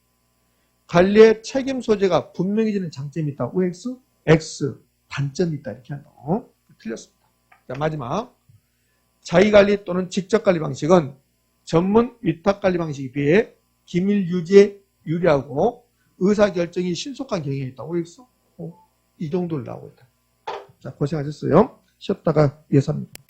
관리의 책임 소재가 분명해지는 장점이 있다. OX, X, 단점이 있다. 이렇게 한다. 틀렸습니다. 자, 마지막. 자기관리 또는 직접관리 방식은 전문 위탁관리 방식에 비해 기밀 유지에 유리하고 의사결정이 신속한 경향이 있다. OX, 이 정도를 나오고 있다. 자, 고생하셨어요. 쉬었다가 예습합니다.